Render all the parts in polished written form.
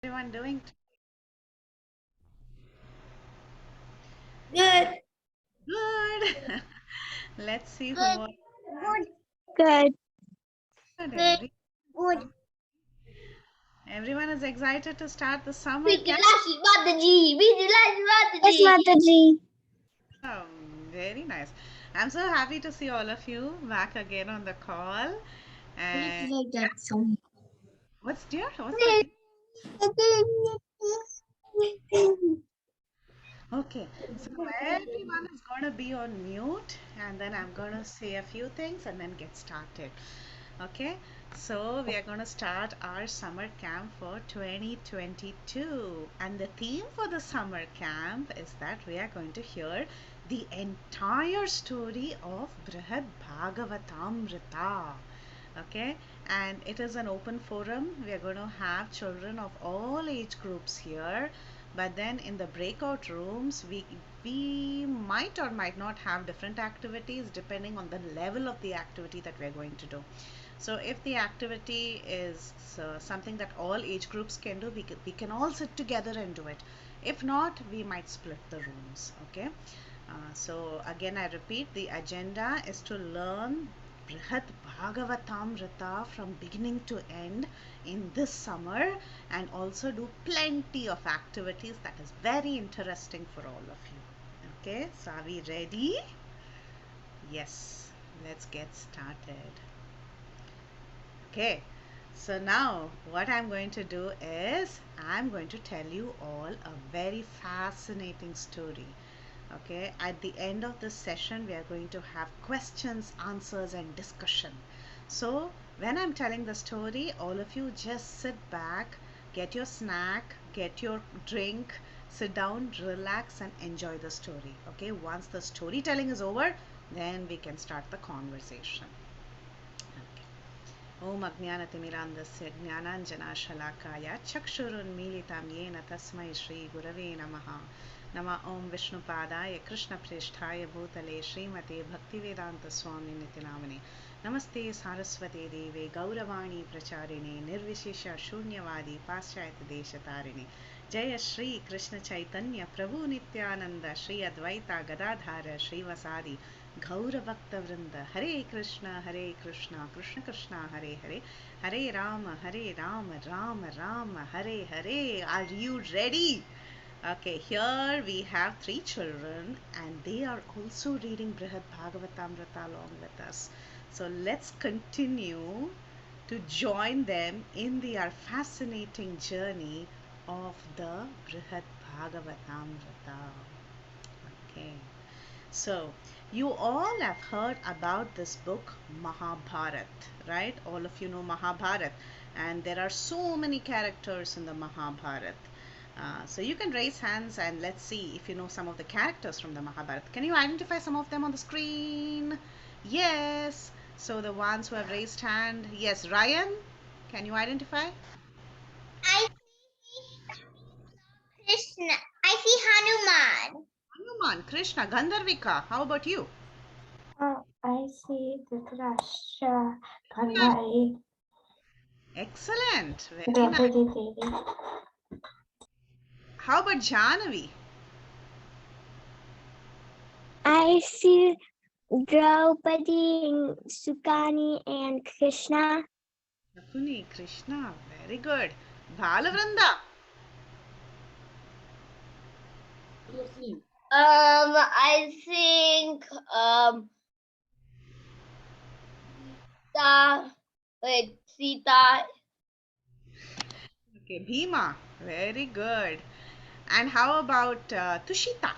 Everyone doing Good. good. Let's see who Good. was Good. Good. good. Good. Good. Everyone is excited to start the summer Preethi camp. Villasini Mataji. Preethi Villasini Mataji. Yes, Mataji. Very nice. I'm so happy to see all of you back again on the call. And Like that song. what's dear? What's that? Okay, so everyone is going to be on mute, and then I'm going to say a few things and then get started. Okay, so we are going to start our summer camp for 2022, and the theme for the summer camp is that we are going to hear the entire story of Brhad Bhagavatamrtra. Okay, and it is an open forum. We are going to have children of all age groups here, but then in the breakout rooms we might or might not have different activities depending on the level of the activity that we are going to do. So if the activity is something that all age groups can do, we can all sit together and do it. If not, we might split the rooms. Okay, so again, I repeat, the agenda is to learn Brihad Bhagavatamrita from beginning to end in this summer, and also do plenty of activities that is very interesting for all of you. Okay, so are we ready? Yes, let's get started. Okay, so now what I'm going to do is I'm going to tell you all a very fascinating story. Okay, at the end of this session, we are going to have questions, answers, and discussion. So, when I'm telling the story, all of you just sit back, get your snack, get your drink, sit down, relax, and enjoy the story. Okay, once the storytelling is over, then we can start the conversation. Okay. ॐ अज्ञानतिमिरान्धस्य ज्ञानाञ्जनाशलाकाय चक्षुरुन्मीलितं येन तस्मै श्रीगुरवे नमः नमः ॐ विष्णुपादाय कृष्णप्रेष्ठाय भूतले श्रीमते भक्तिवेदान्तस्वामिनिति नामिने नमस्ते सारस्वते देवे गौरवाणी प्रचारिणे निर्विशेष शून्यवादी पाश्चात्यदेशतारिणे जय श्री कृष्ण चैतन्य प्रभु नित्यानंद श्री अद्वैता गदाधार श्रीवसादि गौरभक्तवृंद Hare Krishna Krishna Krishna Hare Hare Hare Ram Ram Ram Hare Hare are you ready? Okay, here we have three children and they are also reading Brihad Bhagavatamrita along with us. So let's continue to join them in their fascinating journey of the Brihad Bhagavatamrita. Okay. So, you all have heard about this book Mahabharat, right? All of you know Mahabharat, and there are so many characters in the Mahabharat. So, you can raise hands and let's see if you know some of the characters from the Mahabharat. Can you identify some of them on the screen? Yes. So, the ones who have raised hand, yes, Ryan, can you identify? I see Krishna. I see Hanuman. Hanuman, Krishna, Gandharvika. How about you? I see Dhritarashtra, Gandhari, Excellent. Very nice. Draupadi Devi. How about Jahnavi? I see Draupadi, Sukani, and Krishna. Shakuni, Krishna, very good. Balavranda, I think Sita. okay, Bhima, very good. And how about Tushita?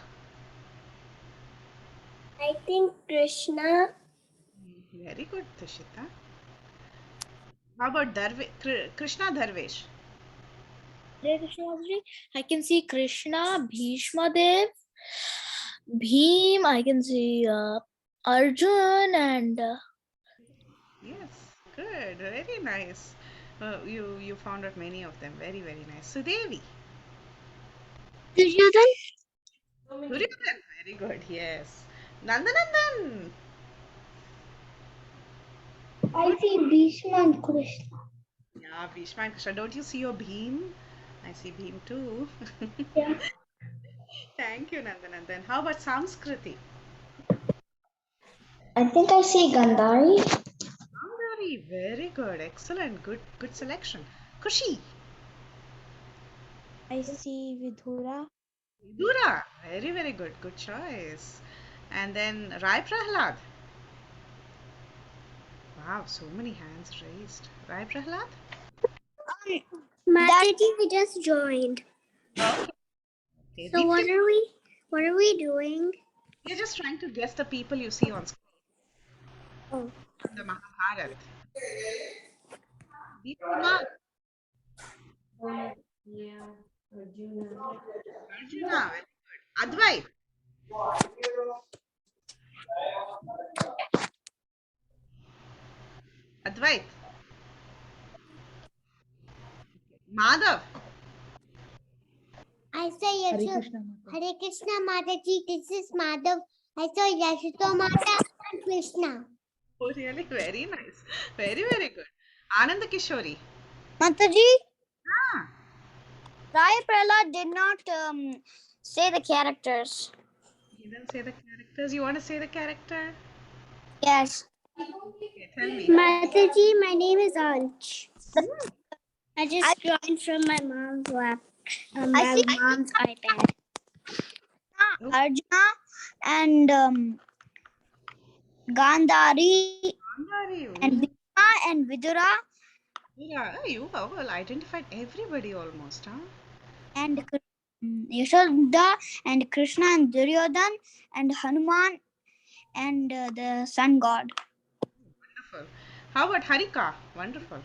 I think Krishna. Very good, Tushita. How about Krishna Dharvesh? Hare Krishna Mataji. I can see Krishna, Bhishma Dev, Bhim. I can see Arjun and Yes, good, very nice. You found out many of them. Very nice. Sudevi, Duryodhan. Duryodhan, very good. Yes. Nandanandan. I see Bhishma and Krishna. Yeah, Bhishma and Krishna. Don't you see your Bhim? I see Bhim too. Yeah. Thank you, Nandanandan. How about Samskriti? I think I see Gandhari. Gandhari, very good. Excellent. Good selection. Kushi. I see Vidura. Vidura. Very good. Good choice. And then Rai Prahlad. Wow, so many hands raised. Rai Prahlad? Mataji, we just joined. Okay. So Deepti, what are we doing? you're just trying to guess the people you see on screen Oh. from the Mahabharata. Deepti Ma, Arjuna, very good. Advait, Advait, Madhav, I say yes. Hare Krishna Mataji, this is Madhav. I saw Yashoda Mata and Krishna. oh really, very nice. Very good. Ananda Kishori. Mataji, Ah, Rai Prahlad did not say the characters. he didn't say the characters. You want to say the character? Yes. Okay, tell me. Mataji, my name is Ansh. Hmm, I just joined from my mom's lap on I my see mom's iPad. Arjuna and Gandhari Gandhari, and oh, Bhima and Vidura yeah, you well identified everybody almost, huh? and Yashoda and Krishna and Duryodhan and Hanuman and the sun god. Wonderful. How about Harika? Wonderful.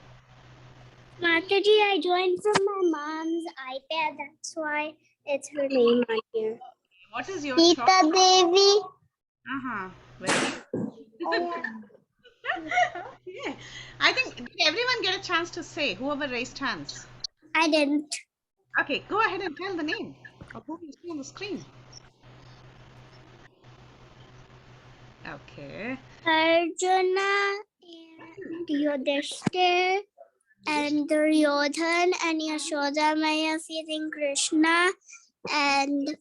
Mataji, I joined from my mom's iPad. That's why it's her name on here. What is your choice? Sita Devi. Uh-huh. Very. Okay. I think did everyone get a chance to say whoever raised hands? I didn't. Okay, go ahead and tell the name of who you see on the screen. Okay. Arjuna and Yudhishthir and Duryodhan and Yashoda Maya feeding Krishna and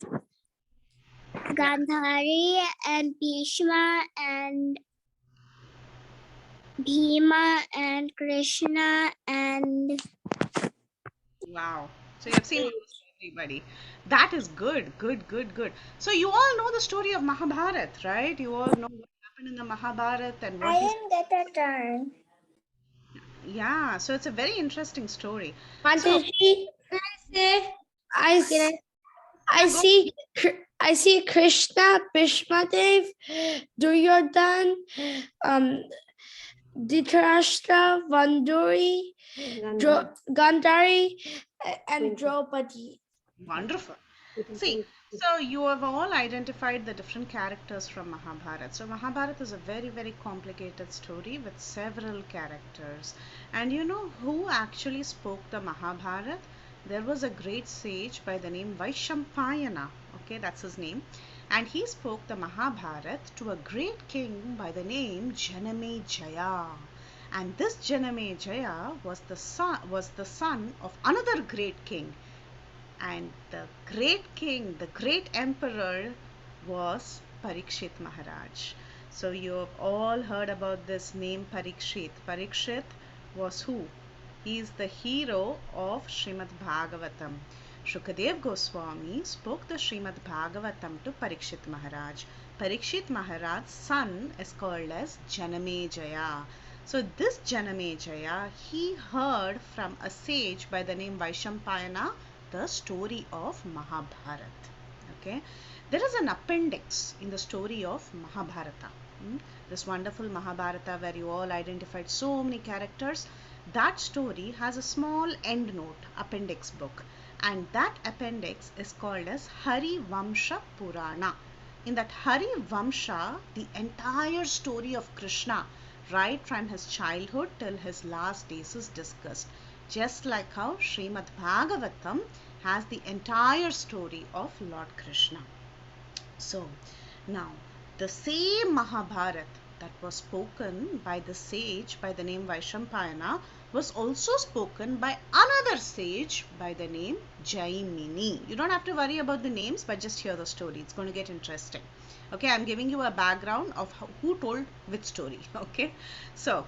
Gandhari and Bhishma and Bhima and Krishna and Wow. So you have seen almost everybody. That is good. So you all know the story of Mahabharata, right? You all know what happened in the Mahabharata and what this. didn't get a turn. Yeah, so it's a very interesting story. So Mataji, can I say? yeah, go. I see Krishna, Bhishmadev, Duryodhan, Dhritarashtra, Vanduri, Gandhari, and Draupadi. Wonderful. See, so you have all identified the different characters from Mahabharata. So Mahabharata is a very complicated story with several characters. And you know who actually spoke the Mahabharata? There was a great sage by the name Vaishampayana. Okay, that's his name. And he spoke the Mahabharata to a great king by the name Janamejaya. And this Janamejaya was the son of another great king, and the great king, the great emperor was Parikshit Maharaj. So you have all heard about this name Parikshit. Parikshit was who? He is the hero of Srimad Bhagavatam. Shukadev Goswami spoke the Srimad Bhagavatam to Parikshit Maharaj. Parikshit Maharaj's son is called as Janamejaya. So this Janamejaya, he heard from a sage by the name Vaishampayana the story of Mahabharata. Okay, there is an appendix in the story of Mahabharata. This wonderful Mahabharata where you all identified so many characters. That story has a small end note, appendix book, and that appendix is called as Hari Vamsha Purana. In that Hari Vamsha, the entire story of Krishna, right from his childhood till his last days, is discussed. Just like how Srimad Bhagavatam has the entire story of Lord Krishna. So now the same Mahabharata, that was spoken by the sage by the name Vaishampayana was also spoken by another sage by the name Jaimini. You don't have to worry about the names, but just hear the story. It's going to get interesting. Okay, I'm giving you a background of who told which story. Okay, so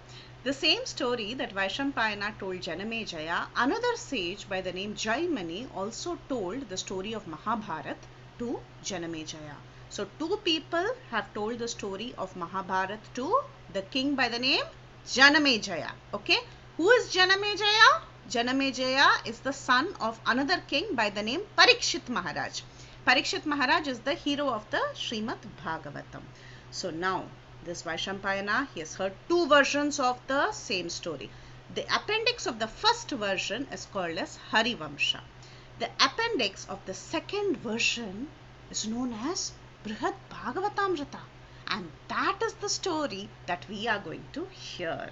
the same story that Vaishampayana told Janamejaya, another sage by the name Jaimini also told the story of Mahabharat to Janamejaya. So two people have told the story of Mahabharat to the king by the name Janamejaya. Okay, who is Janamejaya? Janamejaya is the son of another king by the name Parikshit Maharaj. Parikshit Maharaj is the hero of the Srimad Bhagavatam. So now this Vaishampayana, he has heard two versions of the same story. The appendix of the first version is called as Harivamsha. The appendix of the second version is known as Brhad Bhagavatamrtra, and that is the story that we are going to hear.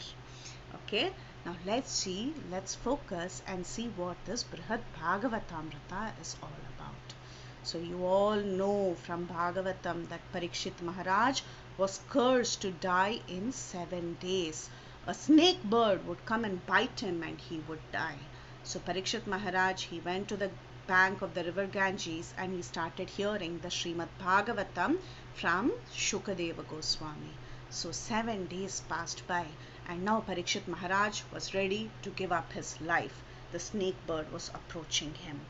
Okay, now let's focus and see what this Brhad Bhagavatamrtra is all about. So you all know from Bhagavatam that Parikshit Maharaj was cursed to die in 7 days. A snake bird would come and bite him and he would die. So Parikshit Maharaj, he went to the bank of the river Ganges and he started hearing the Srimad Bhagavatam from Shukadeva Goswami. So 7 days passed by and now Parikshit Maharaj was ready to give up his life. The snake bird was approaching him.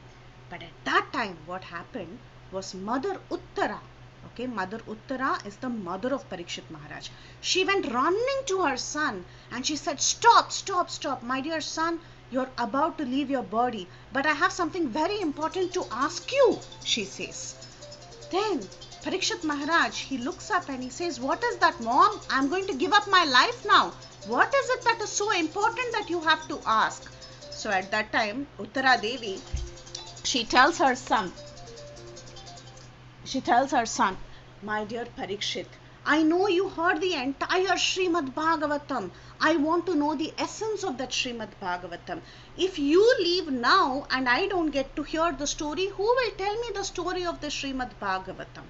But at that time, what happened was Mother Uttara. Okay, Mother Uttara is the mother of Parikshit Maharaj. She went running to her son and she said, "Stop, stop, stop, my dear son, you're about to leave your body, but I have something very important to ask you," she says. Then Parikshit Maharaj, he looks up and he says, "What is that, mom? I'm going to give up my life now. What is it that is so important that you have to ask?" So at that time, Uttara Devi, she tells her son, "My dear Parikshit, I know you heard the entire Srimad Bhagavatam. I want to know the essence of that Srimad Bhagavatam. If you leave now and I don't get to hear the story, who will tell me the story of the Srimad Bhagavatam?"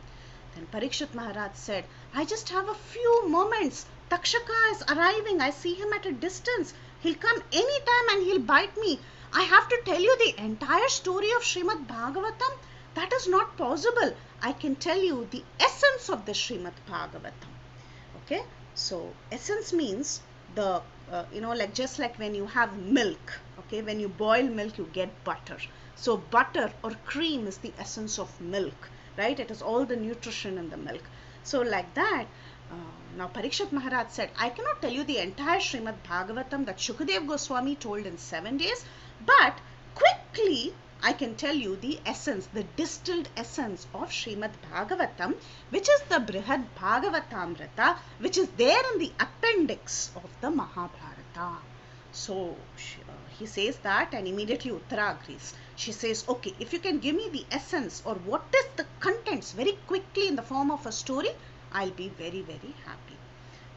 Then Parikshit Maharaj said, "I just have a few moments. Takshaka is arriving. I see him at a distance. He'll come anytime and he'll bite me. I have to tell you the entire story of Srimad Bhagavatam? That is not possible. I can tell you the essence of the Srimad Bhagavatam." Okay, so essence means the, like just like when you have milk, okay, when you boil milk, you get butter. So butter or cream is the essence of milk, right? It is all the nutrition in the milk. So like that, now Parikshit Maharaj said, "I cannot tell you the entire Srimad Bhagavatam that Shukadeva Goswami told in 7 days, but quickly I can tell you the essence, the distilled essence of Srimad Bhagavatam, which is the Brhad Bhagavatamrtra, which is there in the appendix of the Mahabharata." So he says that and immediately Uttara agrees. She says, "Okay, if you can give me the essence or what is the contents very quickly in the form of a story, I'll be very, very happy."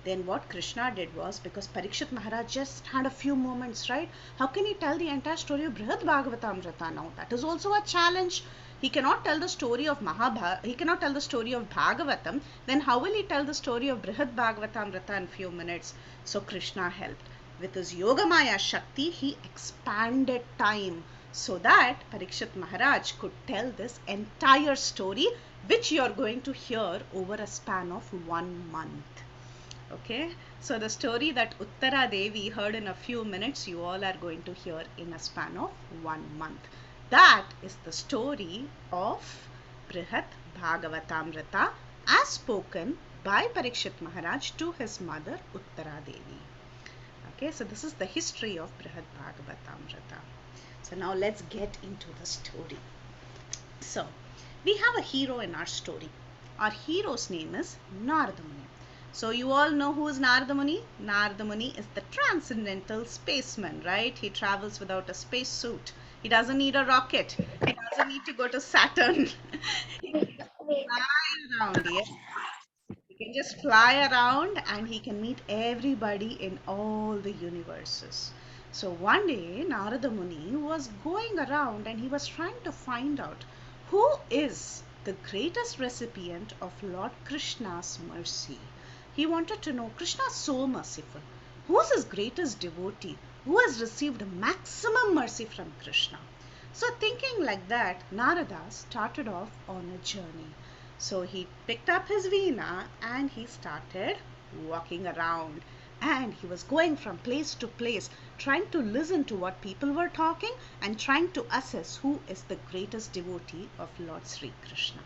Then what Krishna did was, because Parikshit Maharaj just had a few moments, right? How can he tell the entire story of Brhad Bhagavatamrtra now? That is also a challenge. He cannot tell the story of he cannot tell the story of Bhagavatam. Then how will he tell the story of Brhad Bhagavatamrtra in few minutes? So Krishna helped. With his Yogamaya Shakti, he expanded time so that Parikshit Maharaj could tell this entire story, which you are going to hear over a span of 1 month. Okay, so the story that Uttara Devi heard in a few minutes, you all are going to hear in a span of 1 month. That is the story of Brhad Bhagavatamrtra as spoken by Parikshit Maharaj to his mother Uttara Devi. Okay, so this is the history of Brhad Bhagavatamrtra. So now let's get into the story. So we have a hero in our story. Our hero's name is Narada Muni. So you all know who is Narada Muni? Narada Muni is the transcendental spaceman, right? He travels without a space suit. He doesn't need a rocket. He doesn't need to go to Saturn. He can just fly around, yes. He can just fly around and he can meet everybody in all the universes. So one day Narada Muni was going around and he was trying to find out who is the greatest recipient of Lord Krishna's mercy. He wanted to know, Krishna is so merciful. Who is his greatest devotee? Who has received maximum mercy from Krishna? So thinking like that, Narada started off on a journey. So he picked up his veena and he started walking around. And he was going from place to place, trying to listen to what people were talking and trying to assess who is the greatest devotee of Lord Sri Krishna.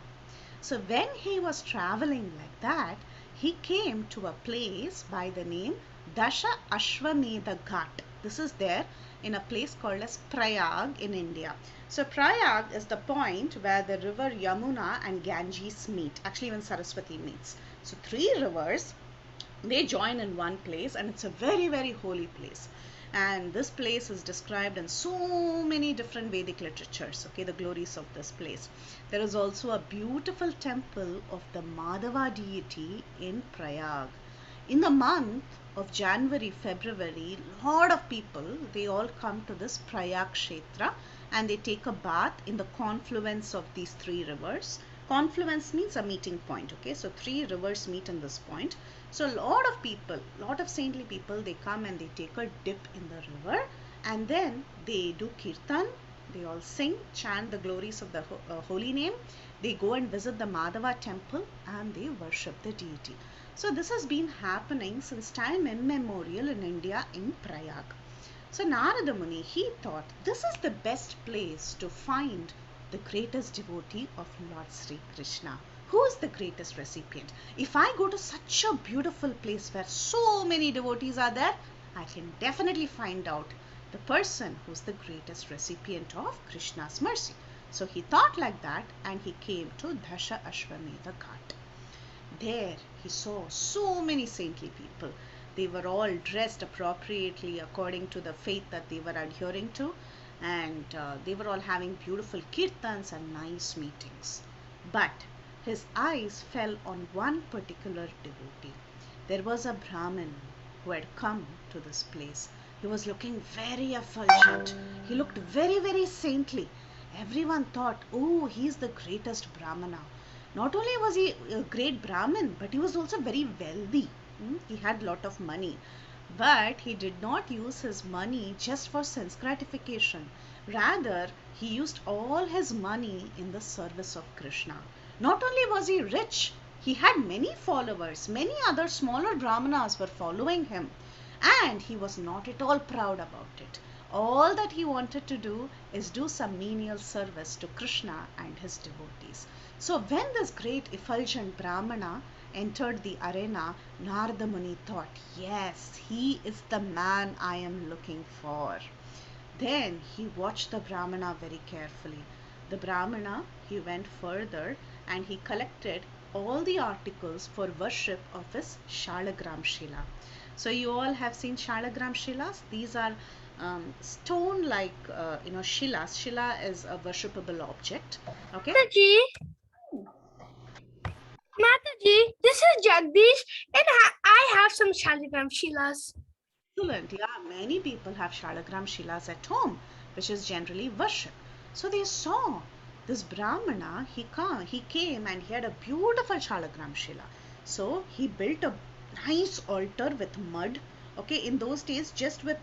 So when he was traveling like that, he came to a place by the name Dasha Ashwamedha Ghat. This is there in a place called as Prayag in India. So Prayag is the point where the river Yamuna and Ganges meet. Actually, even Saraswati meets. So three rivers, they join in one place, and it's a very, very holy place. And this place is described in so many different Vedic literatures, okay, the glories of this place. There is also a beautiful temple of the Madhava deity in Prayag. In the month of January, February, lot of people, they all come to this Prayag Kshetra and they take a bath in the confluence of these three rivers. Confluence means a meeting point, okay, so three rivers meet in this point. So a lot of people, lot of saintly people, they come and they take a dip in the river, and then they do kirtan, they all sing, chant the glories of the holy name. They go and visit the Madhava temple and they worship the deity. So this has been happening since time immemorial in India in Prayag. So Narada Muni, he thought this is the best place to find the greatest devotee of Lord Sri Krishna. Who is the greatest recipient? If I go to such a beautiful place where so many devotees are there, I can definitely find out the person who's the greatest recipient of Krishna's mercy. So he thought like that and he came to Dasha Ashwamedha Ghat. There he saw so many saintly people. They were all dressed appropriately according to the faith that they were adhering to, and they were all having beautiful kirtans and nice meetings. But his eyes fell on one particular devotee. There was a Brahmin who had come to this place. He was looking very effulgent. He looked very, very saintly. Everyone thought, oh, he's the greatest Brahmana. Not only was he a great Brahmin, but he was also very wealthy. He had a lot of money. But he did not use his money just for sense gratification. Rather, he used all his money in the service of Krishna. Not only was he rich, he had many followers. Many other smaller Brahmanas were following him. And he was not at all proud about it. All that he wanted to do is do some menial service to Krishna and his devotees. So when this great effulgent Brahmana entered the arena, Narada Muni thought, yes, he is the man I am looking for. Then he watched the Brahmana very carefully. The Brahmana, he went further and he collected all the articles for worship of his Shalagram Shila. So you all have seen Shalagram Shilas. These are stone like shilas. Shila is a worshipable object. Okay. Mataji, Mataji, this is Jagdish, and I have some Shaligram Shilas. Excellent. Yeah, many people have Shalagram Shilas at home, which is generally worship. So they saw this Brahmana, he came and he had a beautiful Shalagram Shila. So he built a nice altar with mud. Okay, in those days, just with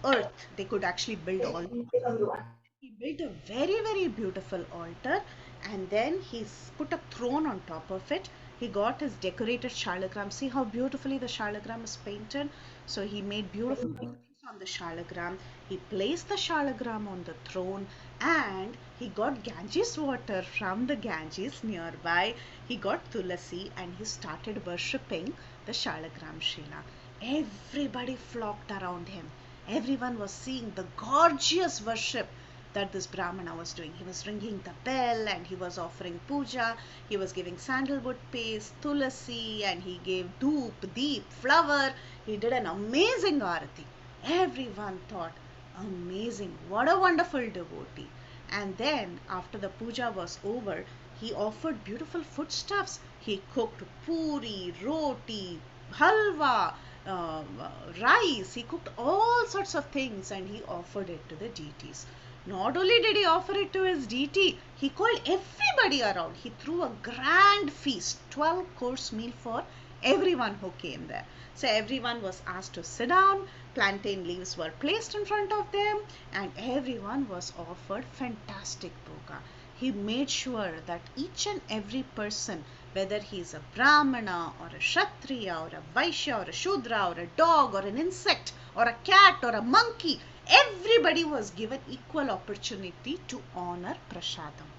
earth, they could actually build all. He built a very, very beautiful altar, and then he put a throne on top of it. He got his decorated shalagram. See how beautifully the shalagram is painted? So he made beautiful paintings on the shalagram. He placed the shalagram on the throne, and he got Ganges water from the Ganges nearby. He got Tulasi and he started worshipping the shalagram Shila. Everybody flocked around him. Everyone was seeing the gorgeous worship that this Brahmana was doing. He was ringing the bell and he was offering puja. He was giving sandalwood paste, tulasi, and he gave dhoop, deep, flower. He did an amazing arati. Everyone thought, amazing, what a wonderful devotee. And then after the puja was over, he offered beautiful foodstuffs. He cooked puri, roti, halwa, rice. He cooked all sorts of things and he offered it to the deities. Not only did he offer it to his deity, he called everybody around. He threw a grand feast, 12-course meal for everyone who came there. So everyone was asked to sit down, plantain leaves were placed in front of them, and everyone was offered fantastic bhoga. He made sure that each and every person, whether he is a Brahmana or a Kshatriya or a Vaishya or a Shudra or a dog or an insect or a cat or a monkey, everybody was given equal opportunity to honor Prasadam.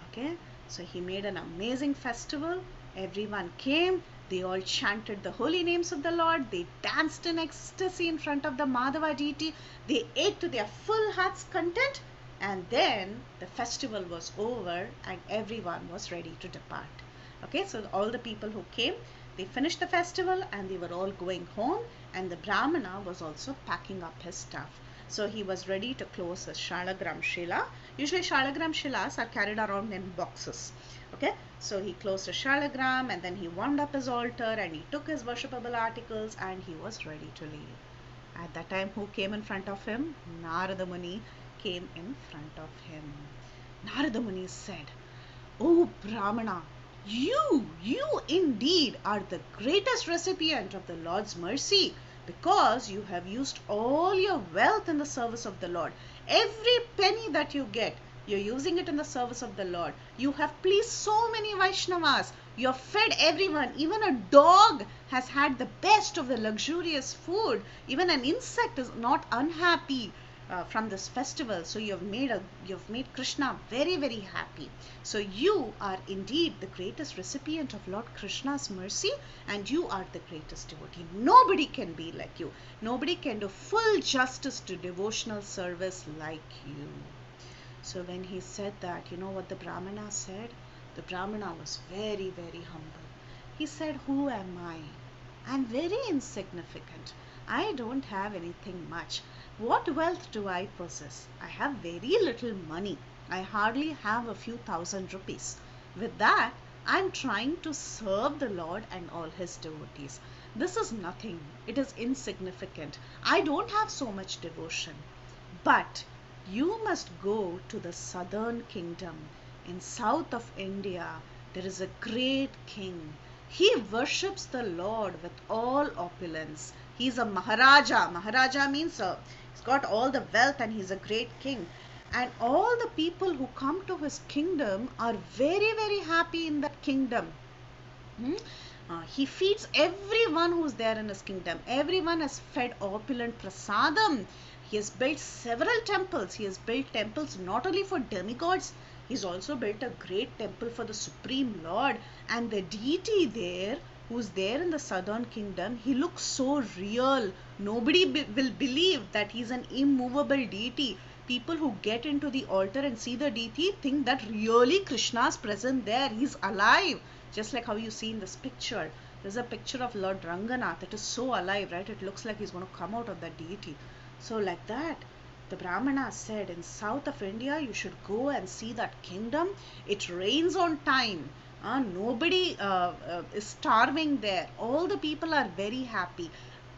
Okay, so he made an amazing festival. Everyone came, they all chanted the holy names of the Lord, they danced in ecstasy in front of the Madhava deity, they ate to their full heart's content, and then the festival was over and everyone was ready to depart. Okay, so all the people who came, they finished the festival and they were all going home, and the Brahmana was also packing up his stuff. So he was ready to close his Shalagram Shila. Usually Shalagram Shilas are carried around in boxes. Okay, so he closed his Shalagram and then he wound up his altar and he took his worshipable articles and he was ready to leave. At that time, who came in front of him? Narada Muni came in front of him. Narada Muni said, "Oh Brahmana, you indeed are the greatest recipient of the Lord's mercy, because you have used all your wealth in the service of the Lord. Every penny that you get, you're using it in the service of the Lord. You have pleased so many Vaishnavas. You have fed everyone. Even a dog has had the best of the luxurious food. Even an insect is not unhappy from this festival. So you've made Krishna very, very happy. So you are indeed the greatest recipient of Lord Krishna's mercy, and you are the greatest devotee. Nobody can be like you. Nobody can do full justice to devotional service like you." So when he said that, you know what the Brahmana said? The Brahmana was very, very humble. He said, "Who am I? I'm very insignificant. I don't have anything much. What wealth do I possess? I have very little money. I hardly have a few thousand rupees. With that, I'm trying to serve the Lord and all his devotees. This is nothing. It is insignificant. I don't have so much devotion. But you must go to the southern kingdom. In south of India, there is a great king. He worships the Lord with all opulence. He's a Maharaja. Maharaja means he's got all the wealth and he's a great king. And all the people who come to his kingdom are very, very happy in that kingdom. He feeds everyone who's there in his kingdom. Everyone is fed opulent prasadam. He has built several temples. He has built temples not only for demigods, he's also built a great temple for the Supreme Lord. And the deity there, who's there in the southern kingdom, he looks so real. Nobody will believe that he's an immovable deity. People who get into the altar and see the deity think that really Krishna's present there. He's alive. Just like how you see in this picture. There's a picture of Lord Ranganath. It is so alive, right? It looks like he's going to come out of that deity. So like that, the Brahmana said, in south of India, you should go and see that kingdom. It rains on time. Nobody is starving there. All the people are very happy.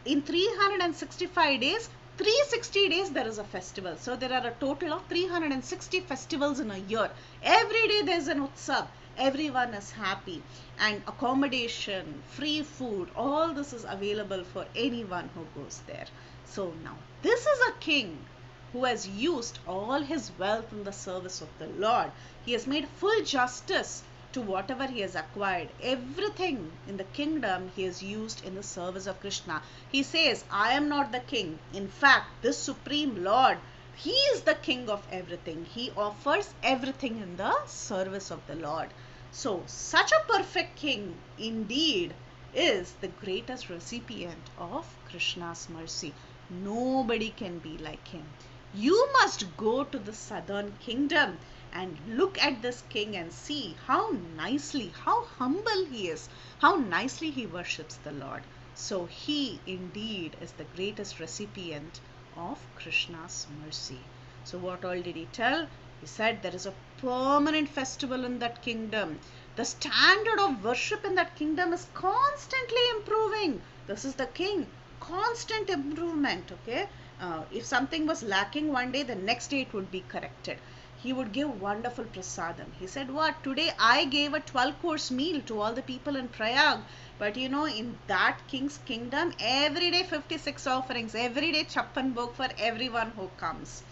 In 365 days, 360 days there is a festival. So there are a total of 360 festivals in a year. Every day there is an utsav. Everyone is happy, and accommodation, free food, all this is available for anyone who goes there. So now this is a king who has used all his wealth in the service of the Lord. He has made full justice to whatever he has acquired. Everything in the kingdom he has used in the service of Krishna. He says, "I am not the king. In fact, this Supreme Lord, he is the king of everything. He offers everything in the service of the Lord." So such a perfect king indeed is the greatest recipient of Krishna's mercy. Nobody can be like him. You must go to the southern kingdom and look at this king and see how nicely, how humble he is, how nicely he worships the Lord. So he indeed is the greatest recipient of Krishna's mercy. So what all did he tell? He said there is a permanent festival in that kingdom. The standard of worship in that kingdom is constantly improving. This is the king. Constant improvement, okay? If something was lacking one day, the next day it would be corrected. he would give wonderful prasadam. He said, what, today I gave a 12-course meal to all the people in Prayag, but you know, in that king's kingdom, every day 56 offerings, every day chappan bhog for everyone who comes.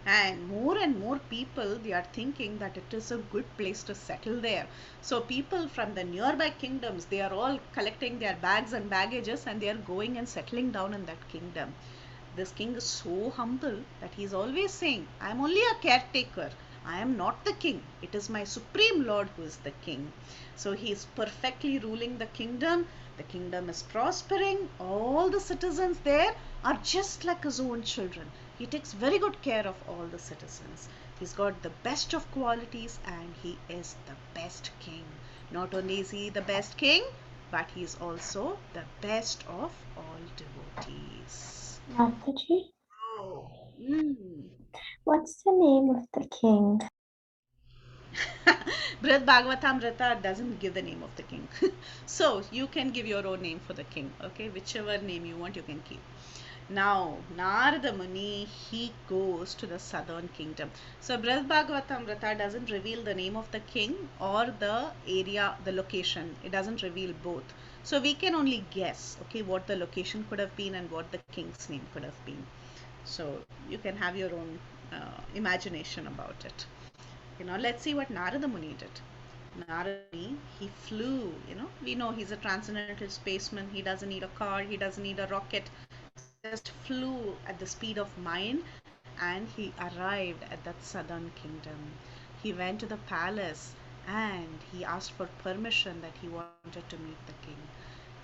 And more people, they are thinking that it is a good place to settle there. So people from the nearby kingdoms, they are all collecting their bags and baggages, and they are going and settling down in that kingdom. This king is so humble that he is always saying, I am only a caretaker. I am not the king. It is my supreme lord who is the king. So he is perfectly ruling the kingdom. The kingdom is prospering. All the citizens there are just like his own children. He takes very good care of all the citizens. He's got the best of qualities, and he is the best king. Not only is he the best king, but he is also the best of all devotees. Mataji, Oh. Mm. what's the name of the king? Brhad Bhagavatamrtra doesn't give the name of the king. So you can give your own name for the king, okay? Whichever name you want, you can keep. Now, Narada Muni, he goes to the southern kingdom. So Brhad Bhagavatamrtra doesn't reveal the name of the king or the area, the location. It doesn't reveal both. So we can only guess, okay, what the location could have been and what the king's name could have been. So you can have your own imagination about it. Let's see what Narada Muni did. Narada Muni, he flew, we know he's a transcendental spaceman. He doesn't need a car, he doesn't need a rocket. Just flew at the speed of mind, and he arrived at that southern kingdom. He went to the palace and he asked for permission that he wanted to meet the king.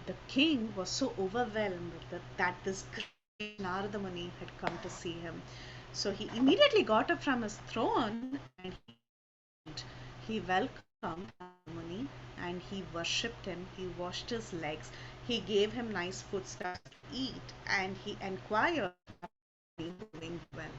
The king was so overwhelmed that this great Narada Muni had come to see him. So he immediately got up from his throne, and he welcomed Muni, and he worshipped him. He washed his legs. He gave him nice foodstuffs to eat, and he inquired if he was doing well.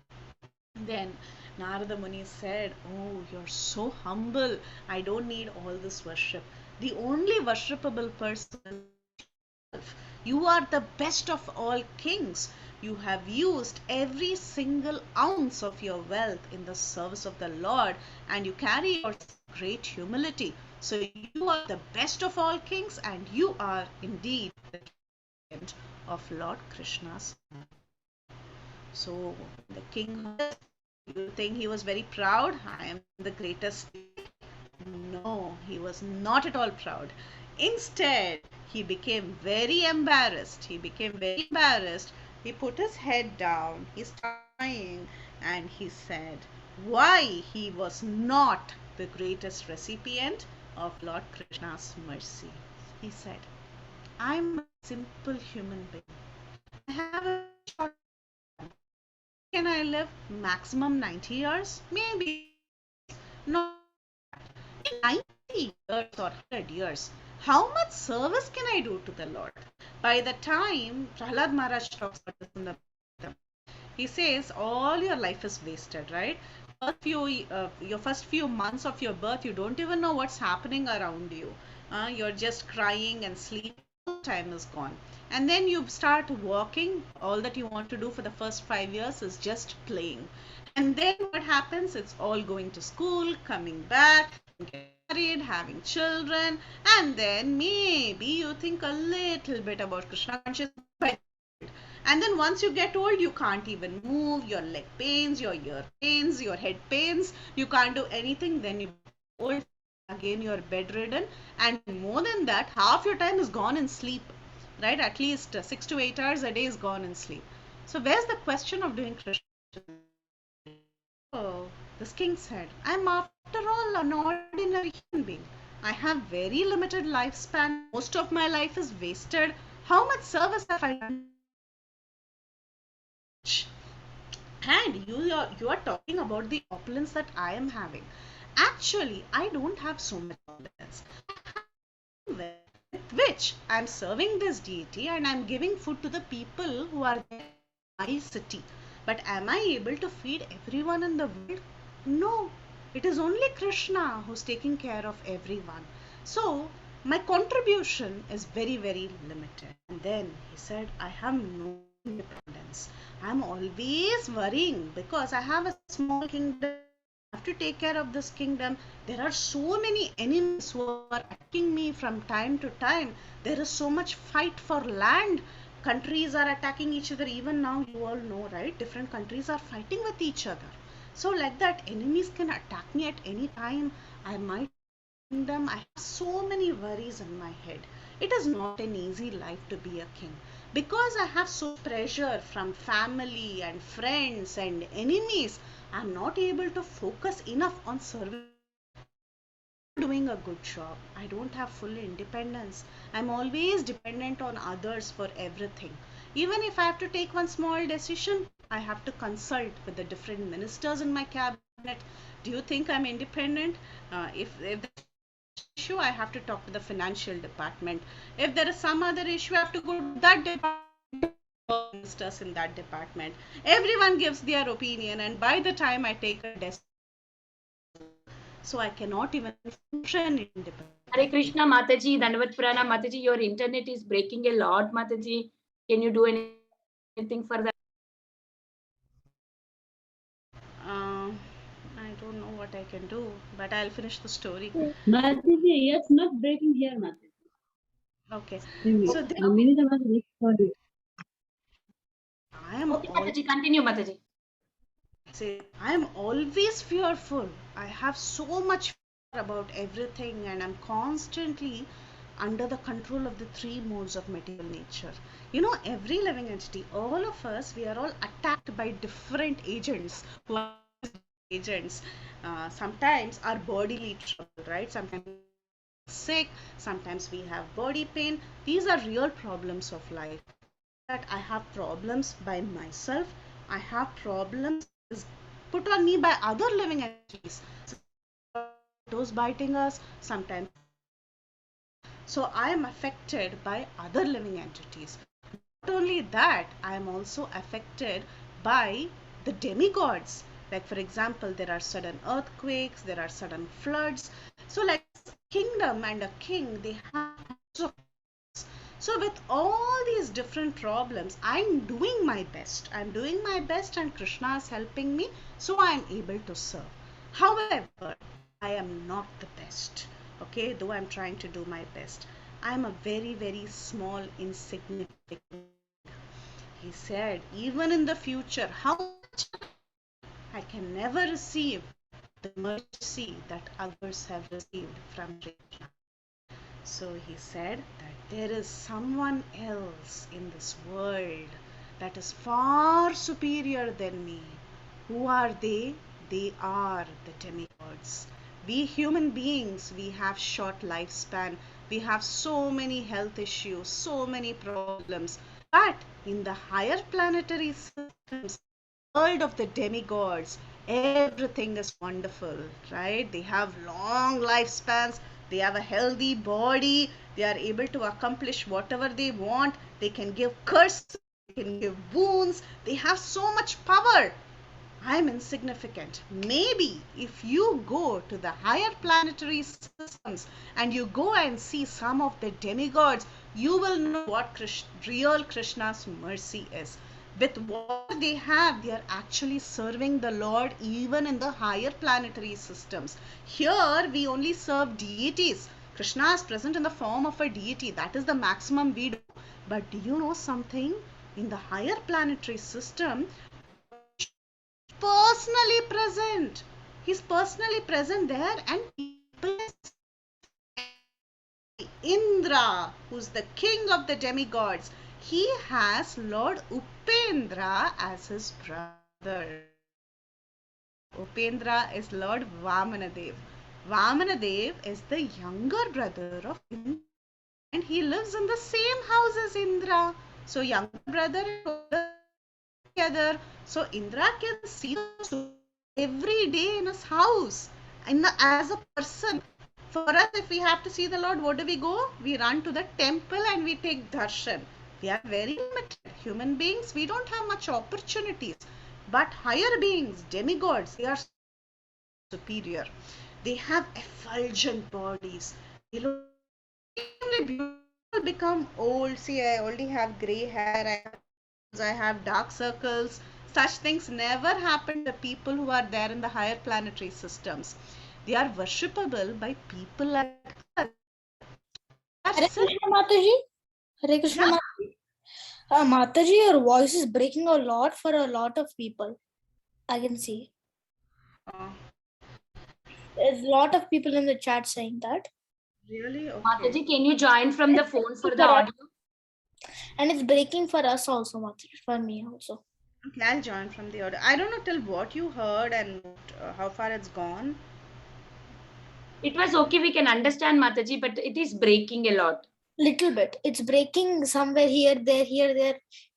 Then Narada Muni said, oh, you're so humble. I don't need all this worship. The only worshipable person is yourself. You are the best of all kings. You have used every single ounce of your wealth in the service of the Lord, and you carry yourself great humility. So you are the best of all kings, and you are indeed the king of Lord Krishna's. So the king, you think he was very proud? I am the greatest. No, he was not at all proud. Instead, he became very embarrassed. He put his head down. He started crying, and he said why he was not the greatest recipient of Lord Krishna's mercy. He said, I'm a simple human being. I have a short time. Can I live maximum 90 years? Maybe. No. In 90 years or 100 years, how much service can I do to the Lord? By the time Prahlad Maharaj talks about this in the Bhagavatam, he says all your life is wasted, right? Your first few months of your birth, you don't even know what's happening around you. You're just crying and sleeping. Time is gone, and then you start walking. All that you want to do for the first 5 years is just playing, and then what happens? It's all going to school, coming back, getting married, having children, and then maybe you think a little bit about Krishna consciousness. And then once you get old, you can't even move. Your leg pains, your ear pains, your head pains. You can't do anything. Then you get old again, you're bedridden, and more than that, half your time is gone in sleep, right? At least 6 to 8 hours a day is gone in sleep. So where's the question of doing Krishna? Oh, this king said, I'm after all an ordinary human being. I have very limited lifespan. Most of my life is wasted. How much service have I done? And you are talking about the opulence that I am having. Actually, I don't have so much opulence. With which I'm serving this deity and I'm giving food to the people who are in my city. But am I able to feed everyone in the world? No. It is only Krishna who's taking care of everyone. So my contribution is very, very limited. And then he said, I have no independence. I'm always worrying because I have a small kingdom. have to take care of this kingdom. There are so many enemies who are attacking me from time to time. There is so much fight for land. Countries are attacking each other. Even now, you all know, right? Different countries are fighting with each other. So, like that, enemies can attack me at any time. I might kingdom. I have so many worries in my head. It is not an easy life to be a king because I have so pressure from family and friends and enemies. I'm not able to focus enough on serving, doing a good job. I don't have full independence. I'm always dependent on others for everything. Even if I have to take one small decision, I have to consult with the different ministers in my cabinet. Do you think I'm independent? If issue, I have to talk to the financial department. If there is some other issue, I have to go to that department, ministers in that department. Everyone gives their opinion, and by the time I take a decision, so I cannot even function independently. Hare Krishna, Mataji, Dandavat Pranam, Mataji, your internet is breaking a lot, Mataji. Can you do anything for that? I don't know what I can do, but I'll finish the story. Mataji, it's not breaking here, Mataji. Okay. So, So Minita Mataji, sorry. I am Okay, Mataji, continue, Mataji. I am always fearful. I have so much fear about everything, and I'm constantly under the control of the three modes of material nature. You know, every living entity, all of us, we are all attacked by different agents who are agents. Sometimes our bodily trouble, right? Sometimes sick, sometimes we have body pain. These are real problems of life. That I have problems by myself. I have problems put on me by other living entities. Those biting us, sometimes. So I am affected by other living entities. Not only that, I am also affected by the demigods. Like for example, there are sudden earthquakes, there are sudden floods. So like kingdom and a king, they have so with all these different problems, I'm doing my best. I'm doing my best and Krishna is helping me, so I am able to serve. However, I am not the best. Okay, though I'm trying to do my best. I'm a very, very small, insignificant. He said, even in the future, how much I can never receive the mercy that others have received from Krishna. So he said that there is someone else in this world that is far superior than me. Who are they? They are the demigods. We human beings, we have short lifespan. We have so many health issues, so many problems. But in the higher planetary systems, world of the demigods, everything is wonderful, right? They have long lifespans, they have a healthy body, they are able to accomplish whatever they want, they can give curses, they can give wounds, they have so much power. I'm insignificant. Maybe if you go to the higher planetary systems and you go and see some of the demigods, you will know what real Krishna's mercy is. With what they have, they are actually serving the Lord even in the higher planetary systems. Here, we only serve deities. Krishna is present in the form of a deity. That is the maximum we do. But do you know something? In the higher planetary system, personally present. He's personally present there, and people, Indra, who's the king of the demigods, he has Lord Upendra as his brother. Upendra is Lord Vamanadev. Vamanadev is the younger brother of Indra, and he lives in the same house as Indra. So younger brother and older together. So Indra can see the every day in his house. As a person, for us, if we have to see the Lord, what do we go? We run to the temple and we take darshan. We are very limited. Human beings, we don't have much opportunities. But higher beings, demigods, they are superior. They have effulgent bodies. They look extremely beautiful, become old. See, I already have gray hair. I have dark circles. Such things never happen to people who are there in the higher planetary systems. They are worshipable by people like us. Hare That's it. Krishna Mataji. Hare Krishna Yeah. Mataji. Mataji, your voice is breaking a lot for a lot of people. I can see. Uh, There's a lot of people in the chat saying that. really? Okay. Mataji, can you join from the phone for the audio? And it's breaking for us also, Mataji, for me also. Okay, I'll join from the audio. I don't know till what you heard and how far it's gone. It was okay, we can understand Mataji, but it is breaking a lot. Little bit. It's breaking somewhere here, there.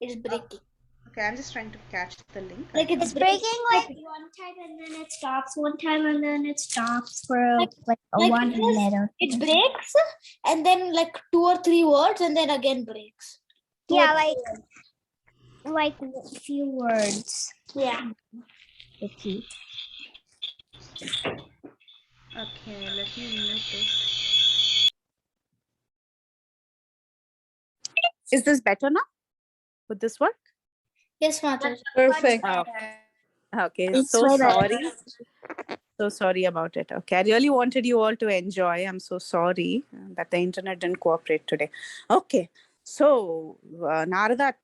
It's breaking. Okay, I'm just trying to catch the link. Like It's breaking like one time and then it stops, one time and then it stops for Like- like a like 1 it is- minute. It breaks and then like 2 or 3 words and then again breaks. Two Yeah, or three like a few words. Yeah. Icky. Okay, let me mute this. Is this better now? Would this work? Yes, Mataji. Perfect. Okay, It's so way better. sorry. So sorry about it. Okay, I really wanted you all to enjoy. I'm so sorry that the internet didn't cooperate today. Okay, so Narada.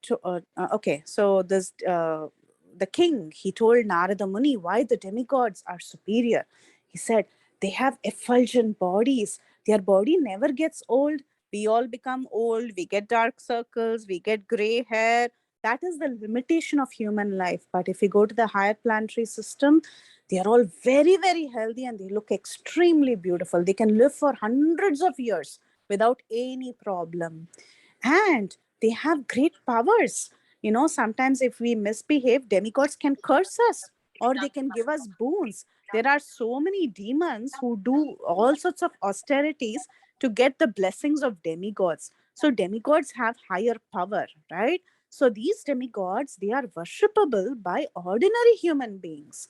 Okay, so this the king, he told Narada Muni why the demigods are superior. He said they have effulgent bodies. Their body never gets old. We all become old. We get dark circles. We get gray hair. That is the limitation of human life. But if we go to the higher planetary system, they are all very, very healthy and they look extremely beautiful. They can live for hundreds of years without any problem. And they have great powers. You know, sometimes if we misbehave, demigods can curse us or they can give us boons. There are so many demons who do all sorts of austerities to get the blessings of demigods. So demigods have higher power, right? So these demigods, they are worshipable by ordinary human beings.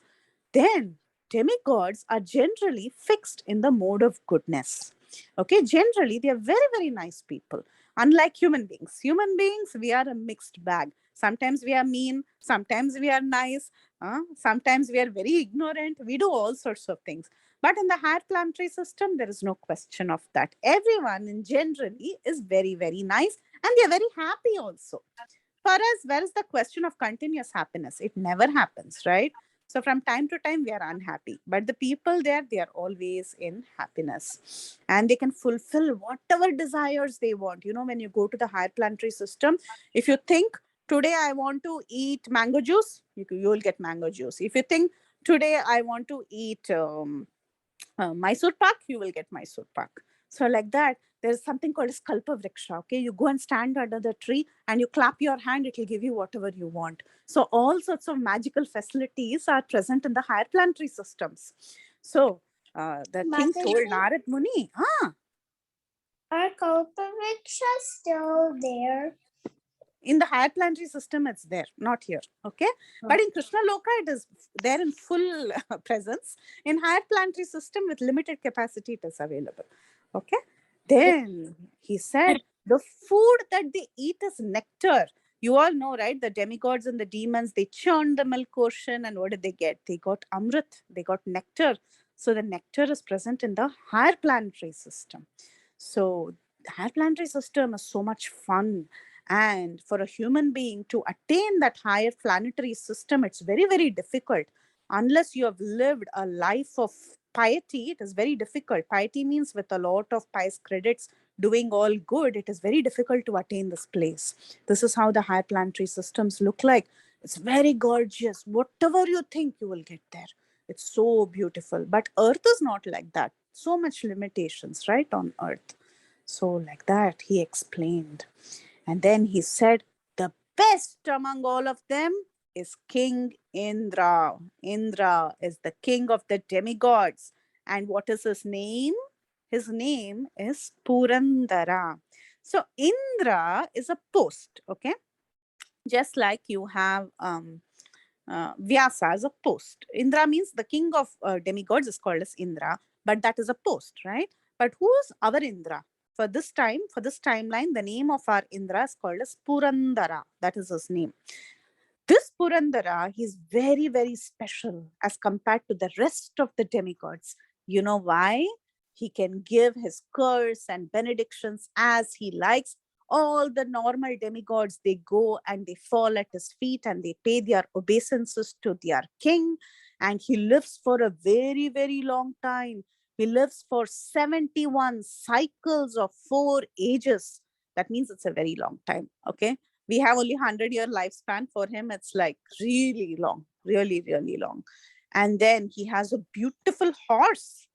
Then demigods are generally fixed in the mode of goodness. Okay, generally they are very, very nice people. Unlike human beings, we are a mixed bag. Sometimes we are mean, sometimes we are nice, sometimes we are very ignorant. We do all sorts of things. But in the higher planetary system, there is no question of that. Everyone in generally is very, very nice and they are very happy also. For us, where is the question of continuous happiness? It never happens, right? So from time to time, we are unhappy. But the people there, they are always in happiness. And they can fulfill whatever desires they want. You know, when you go to the higher planetary system, if you think, today I want to eat mango juice, you will get mango juice. If you think, today I want to eat Mysore Pak, you will get Mysore Pak. So like that, there's something called a Skalpa Vriksha. Okay, you go and stand under the tree and you clap your hand, it will give you whatever you want. So all sorts of magical facilities are present in the higher planetary systems. So the king told Narad Muni, Are Kalpavriksha still there? in the higher planetary system, it's there, not here. Okay. But in Krishna Loka, it is there in full presence. In higher planetary system, with limited capacity, it is available. Okay. Then he said, the food that they eat is nectar. You all know, right? The demigods and the demons, they churned the milk ocean, and what did they get? They got amrit, they got nectar. So the nectar is present in the higher planetary system. So the higher planetary system is so much fun. And for a human being to attain that higher planetary system, it's very, very difficult. Unless you have lived a life of piety, it is very difficult. Piety means with a lot of pious credits, doing all good, it is very difficult to attain this place. This is how the higher planetary systems look like. It's very gorgeous. Whatever you think, you will get there. It's so beautiful. But Earth is not like that. So much limitations, right, on Earth. So like that, he explained. And then he said, the best among all of them is King Indra. Indra is the king of the demigods. And what is his name? His name is Purandara. So Indra is a post, okay? Just like you have Vyasa as a post. Indra means the king of demigods is called as Indra, but that is a post, right? But who's our Indra? For this timeline, the name of our Indra is called as Purandara. That is his name. This Purandara, he's very, very special as compared to the rest of the demigods. You know why? He can give his curse and benedictions as he likes. All the normal demigods, they go and they fall at his feet and they pay their obeisances to their king. And he lives for a very, very long time. He lives for 71 cycles of 4 ages. That means it's a very long time. Okay. We have only 100-year lifespan. For him, it's like really long, really, really long. And then he has a beautiful horse.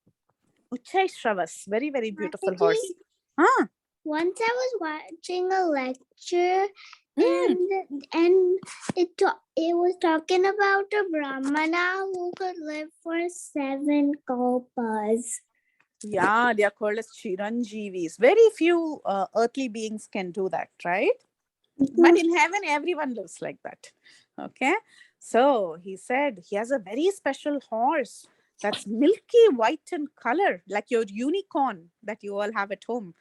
Uchai Shravas, very, very beautiful horse. Mataji, Huh? once I was watching a lecture Mm. and it was talking about a Brahmana who could live for 7 kalpas. Yeah, they are called as Chiranjeevis. Very few earthly beings can do that, right? But in heaven, everyone lives like that. Okay. So he said he has a very special horse that's milky white in color, like your unicorn that you all have at home.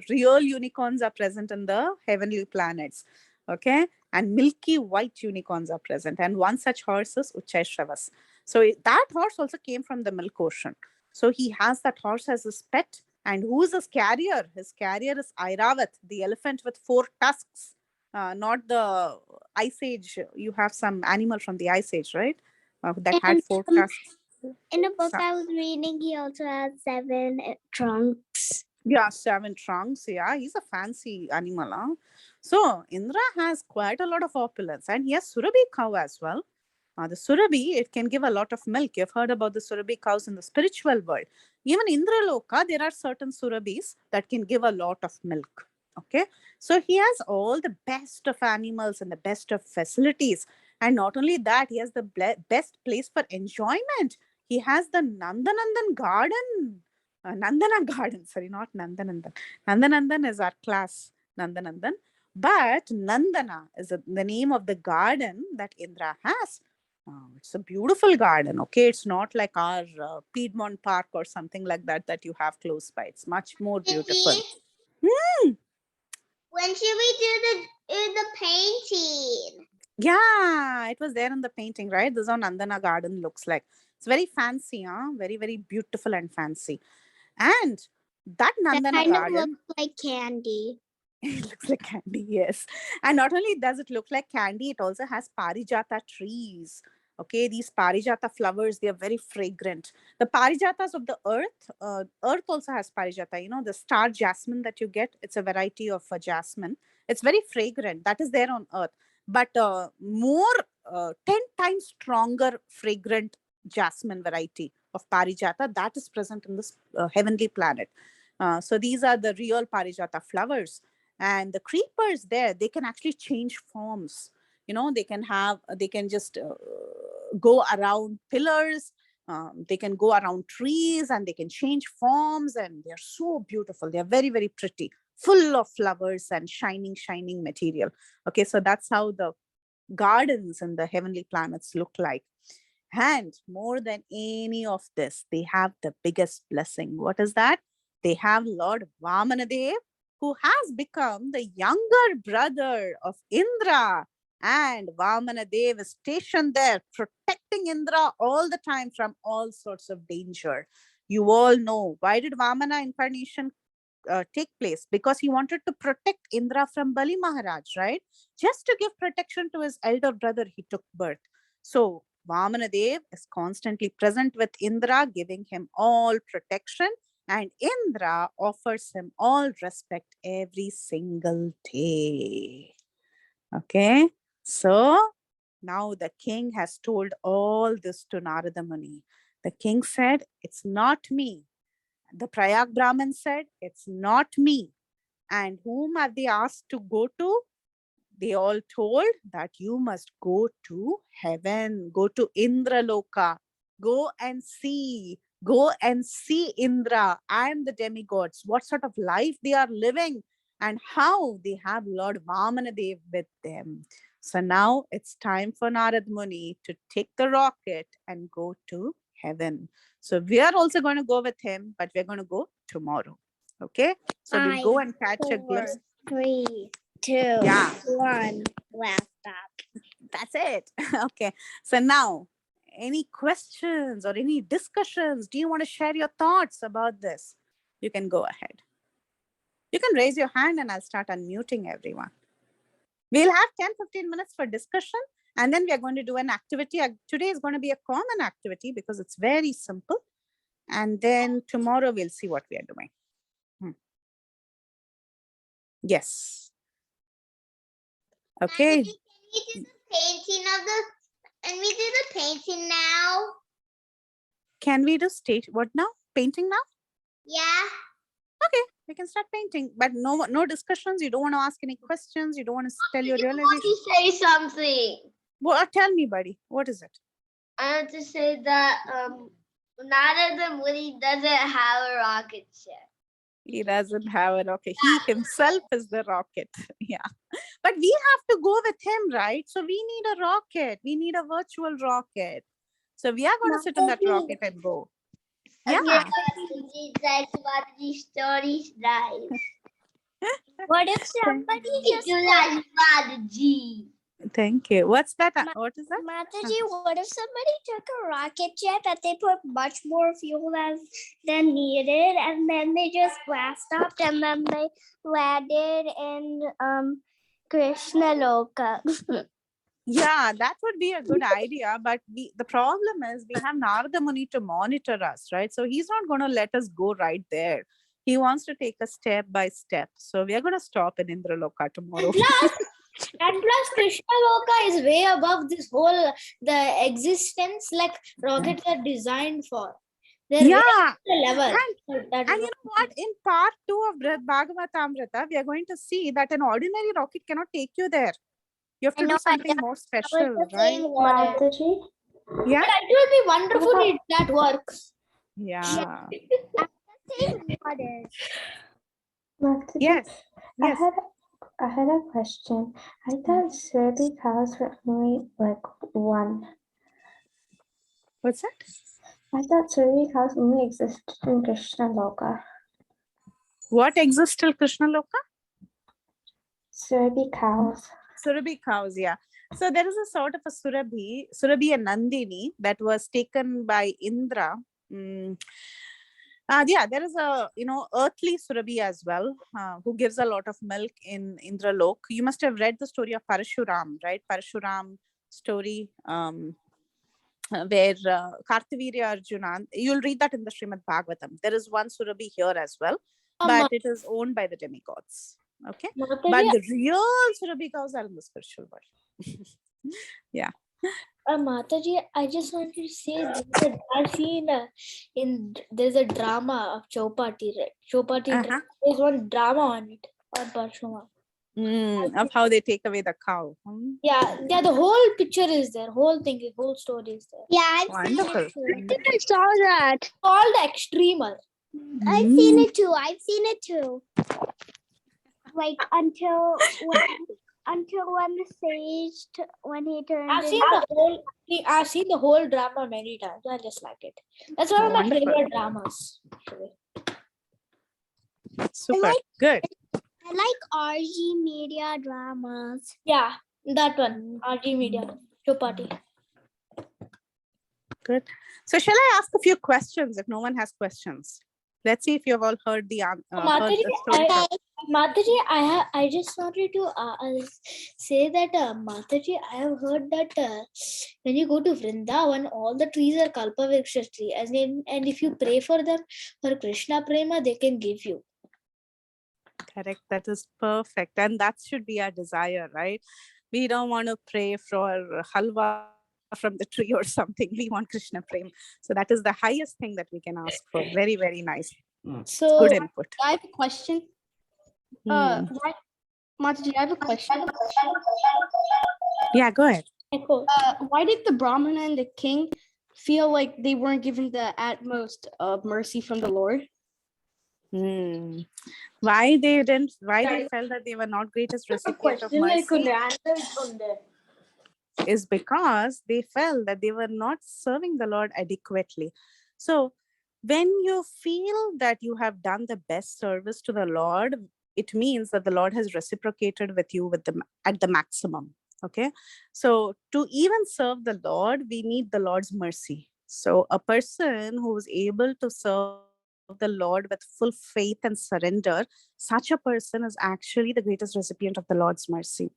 Real unicorns are present in the heavenly planets. Okay. And milky white unicorns are present. And one such horse is Uchai Shravas. So that horse also came from the milk ocean. So he has that horse as his pet. And who is his carrier? His carrier is Airavat, the elephant with 4 tusks. Not the Ice Age. You have some animal from the Ice Age, right? That had And 4 tusks. in a book So- I was reading, he also has 7 trunks. Yeah, 7 trunks. Yeah, he's a fancy animal. Huh? So Indra has quite a lot of opulence, and he has Surabhi cow as well. The Surabhi, it can give a lot of milk. You've heard about the Surabhi cows in the spiritual world. Even Indraloka, there are certain Surabhis that can give a lot of milk. Okay, so he has all the best of animals and the best of facilities. And not only that, he has the best place for enjoyment. He has the Nandanandan garden. Nandana garden, sorry, not Nandanandan. Nandanandan is our class, Nandanandan. But Nandana is the name of the garden that Indra has. It's a beautiful garden. Okay, it's not like our Piedmont Park or something like that that you have close by. It's much more beautiful. When should we do the painting? Yeah, it was there in the painting, right? This is how Nandana garden looks like. It's very fancy, huh? Very, very beautiful and fancy. And that That Nandana kind of garden, looks like candy. it looks like candy, yes. And not only does it look like candy, it also has parijata trees. Okay, these parijata flowers, they are very fragrant. The parijatas of the earth also has parijata. You know, the star jasmine that you get, it's a variety of jasmine. It's very fragrant. That is there on earth. But more 10 times stronger fragrant jasmine variety of parijata that is present in this heavenly planet. So these are the real parijata flowers. And the creepers there, they can actually change forms. You know, they can just go around pillars. They can go around trees and they can change forms, and they're so beautiful. They're very, very pretty, full of flowers and shining material. Okay, so that's how the gardens and the heavenly planets look like. And more than any of this, they have the biggest blessing. What is that? They have Lord Vamanadev, who has become the younger brother of Indra. And Vamanadev is stationed there, protecting Indra all the time from all sorts of danger. You all know, why did Vamana incarnation take place? Because he wanted to protect Indra from Bali Maharaj, right? Just to give protection to his elder brother, he took birth. So Vamanadev is constantly present with Indra, giving him all protection, and Indra offers him all respect every single day. Okay, so now the king has told all this to Narada Muni. The king said, "It's not me." The Prayag Brahmin said, "It's not me." And whom have they asked to go to? They all told that you must go to heaven, go to Indraloka, go and see Indra and the demigods, what sort of life they are living and how they have Lord Vamanadev with them. So now it's time for Narad Muni to take the rocket and go to heaven. So we are also going to go with him, but we're going to go tomorrow. Okay, so we'll go and catch a glimpse. 3, 2, Yeah. 1. laptop. That's it. Okay. So now, any questions or any discussions? Do you want to share your thoughts about this? You can go ahead. You can raise your hand and I'll start unmuting everyone. We'll have 10-15 minutes for discussion and then we are going to do an activity. Today is going to be a common activity because it's very simple. And then tomorrow we'll see what we are doing. Yes. Okay. Can we do the painting of the? Can we do the painting now? Can we do what now? Painting now? Yeah. Okay, we can start painting, but no discussions. You don't want to ask any questions. You don't want to tell your I realization. want to say something. Well, tell me, buddy. What is it? I want to say that Narada Muni doesn't have a rocket ship. He doesn't have a rocket. He himself is the rocket. Yeah. But we have to go with him, right? So we need a rocket. We need a virtual rocket. So we are going to sit on that rocket and go. Yeah. That's what the story's nice. What if somebody just like Mataji? Thank you. What's that? What is that? Mataji, what if somebody took a rocket jet that they put much more fuel than needed, and then they just blast stopped, and then they landed in Krishna Loka? Yeah, that would be a good idea. But the problem is we have Narada Muni to monitor us, right? So he's not going to let us go right there. He wants to take us step by step. So we are going to stop in Indraloka tomorrow. And plus, Krishna Loka is way above this whole the existence like rockets are designed for. They're way up the level. And you know what? In part 2 of Brhad Bhagavatamrtra, we are going to see that an ordinary rocket cannot take you there. You have to do something more special, right? Mataji? Yeah. But it will be wonderful if that works. Yeah. Mataji, Yes. Yes. I had a question. I thought Surly cows were only like one. What's that? I thought Surly cows only existed in Krishna Loka. What exists till Krishna Loka? Surly cows. Surabhi cows, yeah. So there is a sort of a Surabhi and Nandini that was taken by Indra. Yeah, there is a earthly Surabhi as well, who gives a lot of milk in Indralok. You must have read the story of Parashuram, right? Parashuram story, where Kartavirya Arjuna. You'll read that in the Srimad Bhagavatam. There is one Surabhi here as well, but it is owned by the demigods. Okay, but the real Surabhi cows are in the spiritual world. Yeah. Mataji, I just wanted to say that I've seen there's a drama of Chopati, right? Chopati, there's one drama on it on Parshuma. Of how they take away the cow. Yeah, the whole picture is there, whole story is there. Yeah, Wonderful. I think I saw that. Called the Extremer. I've seen it too. Like until when the sage when he turned. I've seen the whole drama many times. I just like it. That's one of my favorite dramas. Super. Good. I like RG Media dramas. Yeah, that one. RG Media. Chopati. Good. So shall I ask a few questions if no one has questions? Let's see if you've all heard the story. Mataji, I just wanted to say that Mataji, I have heard that when you go to Vrindavan, all the trees are Kalpavriksha tree, and if you pray for them for Krishna Prema, they can give you. Correct. That is perfect, and that should be our desire, right? We don't want to pray for halwa from the tree or something. We want Krishna Prem. So that is the highest thing that we can ask for. Very, very nice. So good input. I have a question. Mataji, I have a question. Yeah, go ahead. Why did the Brahmana and the king feel like they weren't given the utmost of mercy from the Lord? Why they felt that they were not greatest recipient of mercy is because they felt that they were not serving the Lord adequately. So when you feel that you have done the best service to the Lord, it means that the Lord has reciprocated with you at the maximum. Okay, so to even serve the Lord, we need the Lord's mercy. So a person who is able to serve the Lord with full faith and surrender, such a person is actually the greatest recipient of the Lord's mercy.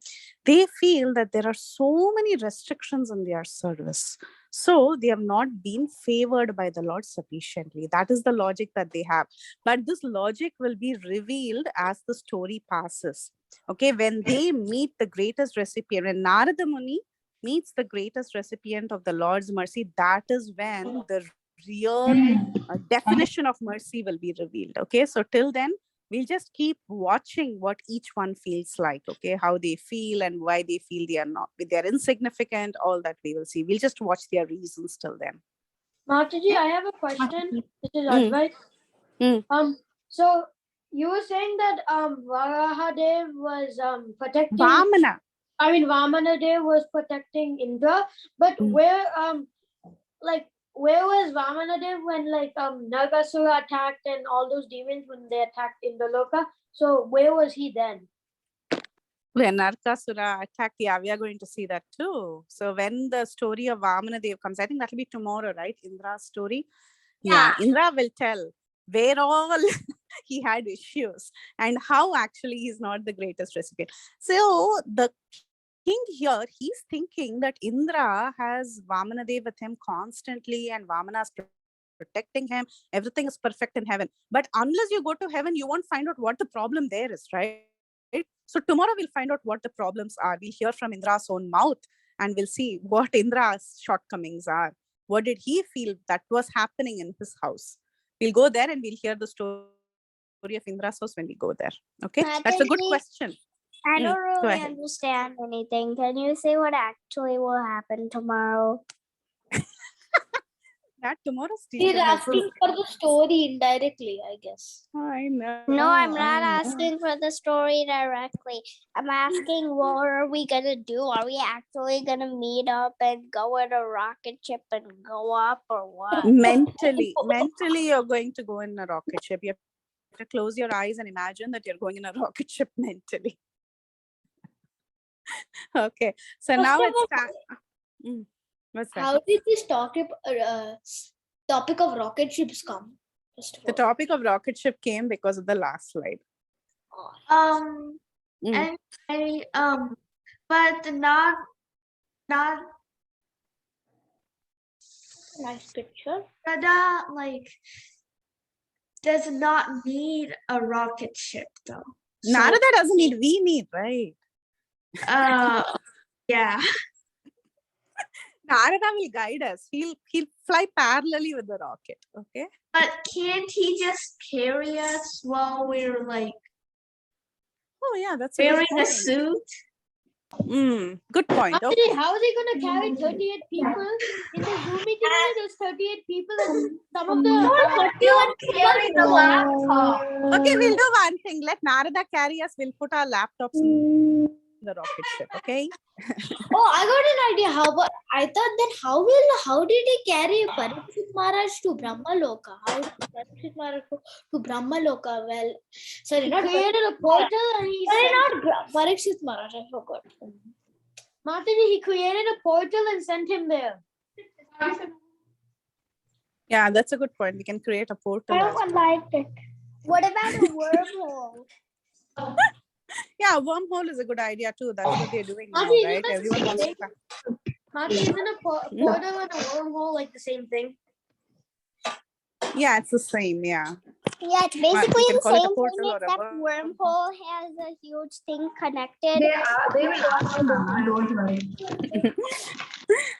They feel that there are so many restrictions in their service. So they have not been favored by the Lord sufficiently. That is the logic that they have. But this logic will be revealed as the story passes. Okay, when they meet the greatest recipient, when Narada Muni meets the greatest recipient of the Lord's mercy, that is when the real definition of mercy will be revealed. Okay, so till then, we'll just keep watching what each one feels like, okay, how they feel and why they feel they're insignificant, all that we will see. We'll just watch their reasons till then. Mataji, I have a question. This is Mm. advice. So you were saying that Varahadev was protecting Vamana. I mean Vamanadev was protecting Indra, but where was Vamanadev when Nagasura attacked and all those demons when they attacked Indoloka? So where was he then? When Narkasura attacked, yeah, we are going to see that too. So when the story of Vamanadev comes, I think that'll be tomorrow, right? Indra's story. Yeah, Indra will tell where all he had issues and how actually he's not the greatest recipient. So the king here, he's thinking that Indra has Vamanadev with him constantly and Vamana is protecting him. Everything is perfect in heaven. But unless you go to heaven, you won't find out what the problem there is, right? So tomorrow we'll find out what the problems are. We'll hear from Indra's own mouth and we'll see what Indra's shortcomings are. What did he feel that was happening in his house? We'll go there and we'll hear the story of Indra's house when we go there. Okay, that's a good question. I don't Go really ahead. understand anything. Can you say what actually will happen tomorrow? That tomorrow's He's teacher has asking for the story indirectly, I guess. I know. No, I'm not I know. asking for the story directly. I'm asking what are we gonna do? Are we actually gonna meet up and go in a rocket ship and go up or what? Mentally, you're going to go in a rocket ship. You have to close your eyes and imagine that you're going in a rocket ship mentally. Okay, so First now of it's all, time. What's that? how did this topic of rocket ships come? The topic of rocket ship came because of the last slide. Anyway, but not Nice picture. Radha does not need a rocket ship though. Narada doesn't need, we need, right? Yeah. Narada will guide us. He'll fly parallelly with the rocket. Okay. But can't he just carry us while we're Oh yeah, that's a good wearing a point. suit? Good point. Okay. Actually, how are they going to carry 38 people? In the Zoom meeting, there's 38 people and some of the... Carry the laptop. Okay, we'll do one thing. Let Narada carry us. We'll put our laptops in the rocket ship. Okay. Oh, I got an idea. I thought then how did he carry Parikshit Maharaj to Brahmaloka? How did Parikshit Maharaj go to Brahmaloka? Well, sorry, He not created a portal and he sorry, sent not Parikshit Maharaj. I forgot. Mataji, he created a portal and sent him there. Yeah, that's a good point. We can create a portal. I liked it. What about a wormhole? Yeah, wormhole is a good idea too. That's what they're doing now, Mataji, right? Everyone wants to. Mataji, isn't a portal and a wormhole like the same thing? Yeah, it's the same. Yeah. Yeah, it's basically can the call it a same portal thing or a except wormhole has a huge thing connected. They will also know, don't worry.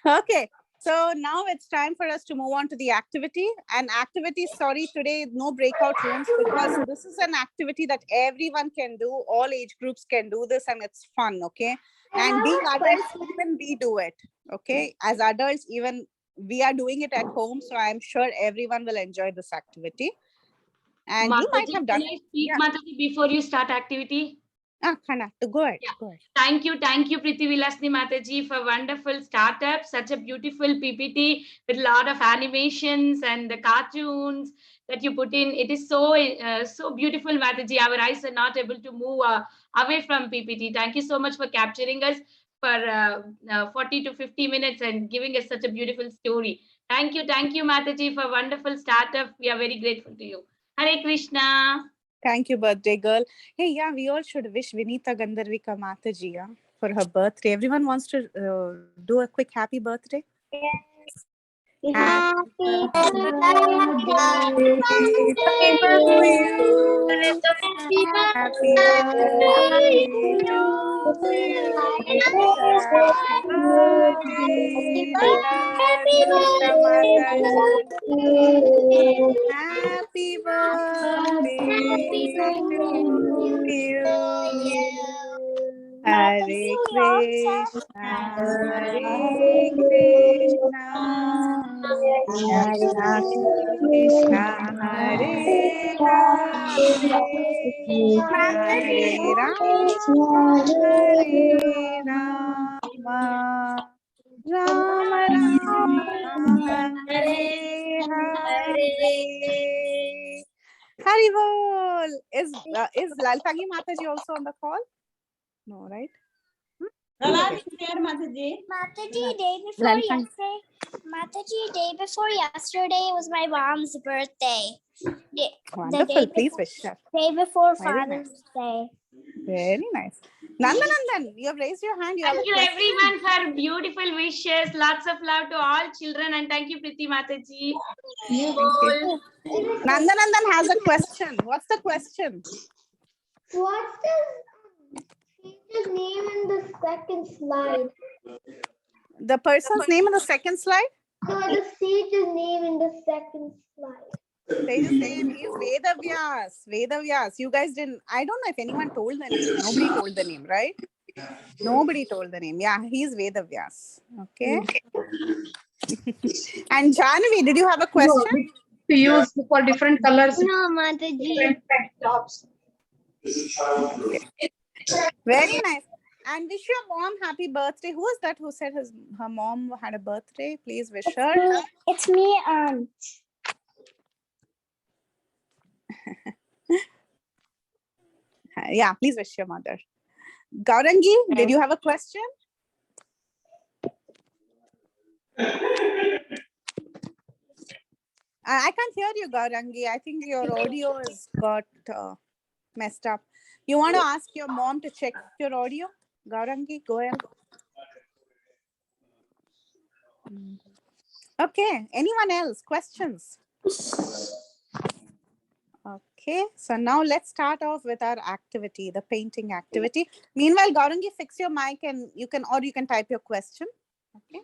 Okay. So now it's time for us to move on to the activity. And activity, sorry, today no breakout rooms because this is an activity that everyone can do. All age groups can do this and it's fun, okay? And being adults, even we do it, okay? As adults, even we are doing it at home. So I'm sure everyone will enjoy this activity. And Mataji, you might have done can I it. speak, Yeah. Mataji, before you start activity? Khana, go ahead. Yeah. Go ahead. Thank you, Preethi Villasini Mataji, for wonderful startup. Such a beautiful PPT with a lot of animations and the cartoons that you put in. It is so so beautiful, Mataji. Our eyes are not able to move away from PPT. Thank you so much for capturing us. for 40 to 50 minutes and giving us such a beautiful story. Thank you, Mataji, for wonderful startup. We are very grateful to you. Hare Krishna. Thank you, birthday girl. Hey, yeah, we all should wish Vinita Gandharvika Mataji for her birthday. Everyone wants to do a quick happy birthday. Happy birthday to you. Happy birthday to you. Happy birthday, dear Vinita Mataji. Happy birthday to you. Hare Krishna, Hare Krishna, Krishna Krishna, Hare Hare, Hare Rama, Hare Rama, Rama Rama, Hare Hare. Haribol. Is Laltagi Mataji also on the call? No, right? Mataji, day before yesterday was my mom's birthday. Wonderful. Please wish her. Day before Very Father's Day. Very nice. Nandanandan, you have raised your hand. You have Thank a you question? everyone for beautiful wishes. Lots of love to all children, and thank you, Preethi Mataji. Nandanandan has a question. What's the question? What's the name in the second slide? The person's name in the second slide? No, the sage's name in the second slide. Sage's name is Vedavyas. Vedavyas. You guys didn't. I don't know if anyone told the name. Nobody told the name, right? Nobody told the name. Yeah, he's Vedavyas. Okay. And Janvi, did you have a question? To use for different colors. No, Mataji. Tops. Very nice. And wish your mom happy birthday. Who is that who said her mom had a birthday? Please wish her. It's me, Aunt. Yeah, please wish your mother. Gaurangi, did you have a question? I can't hear you, Gaurangi. I think your audio has got messed up. You want to ask your mom to check your audio? Gaurangi, go ahead. Okay. Anyone else? Questions? Okay. So now let's start off with our activity, the painting activity. Meanwhile, Gaurangi, fix your mic and you can type your question. Okay.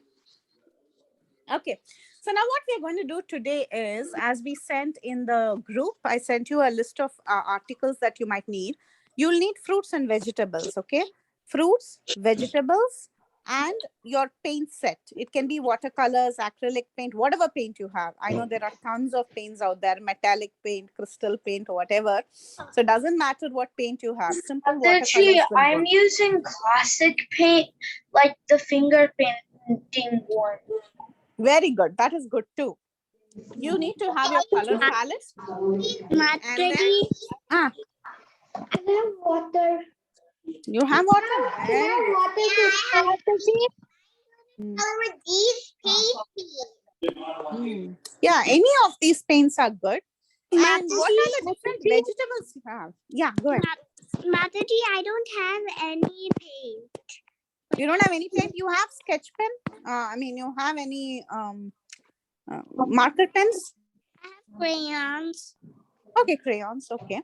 Okay. So now what we're going to do today is, as we sent in the group, I sent you a list of articles that you might need. You'll need fruits and vegetables, okay? Fruits, vegetables, and your paint set. It can be watercolors, acrylic paint, whatever paint you have. I know there are tons of paints out there, metallic paint, crystal paint, or whatever. So it doesn't matter what paint you have. Simple watercolors. I'm using classic paint, like the finger painting one. Very good. That is good too. You need to have your color palette. Mataji. I have water. You have water? I have water to color with these paints. Yeah, any of these paints are good. And what are the different vegetables you have? Yeah, go ahead. Mataji, I don't have any paint. You don't have any paint? You have sketch pen? You have any marker pens? I have crayons. Okay, crayons. Okay.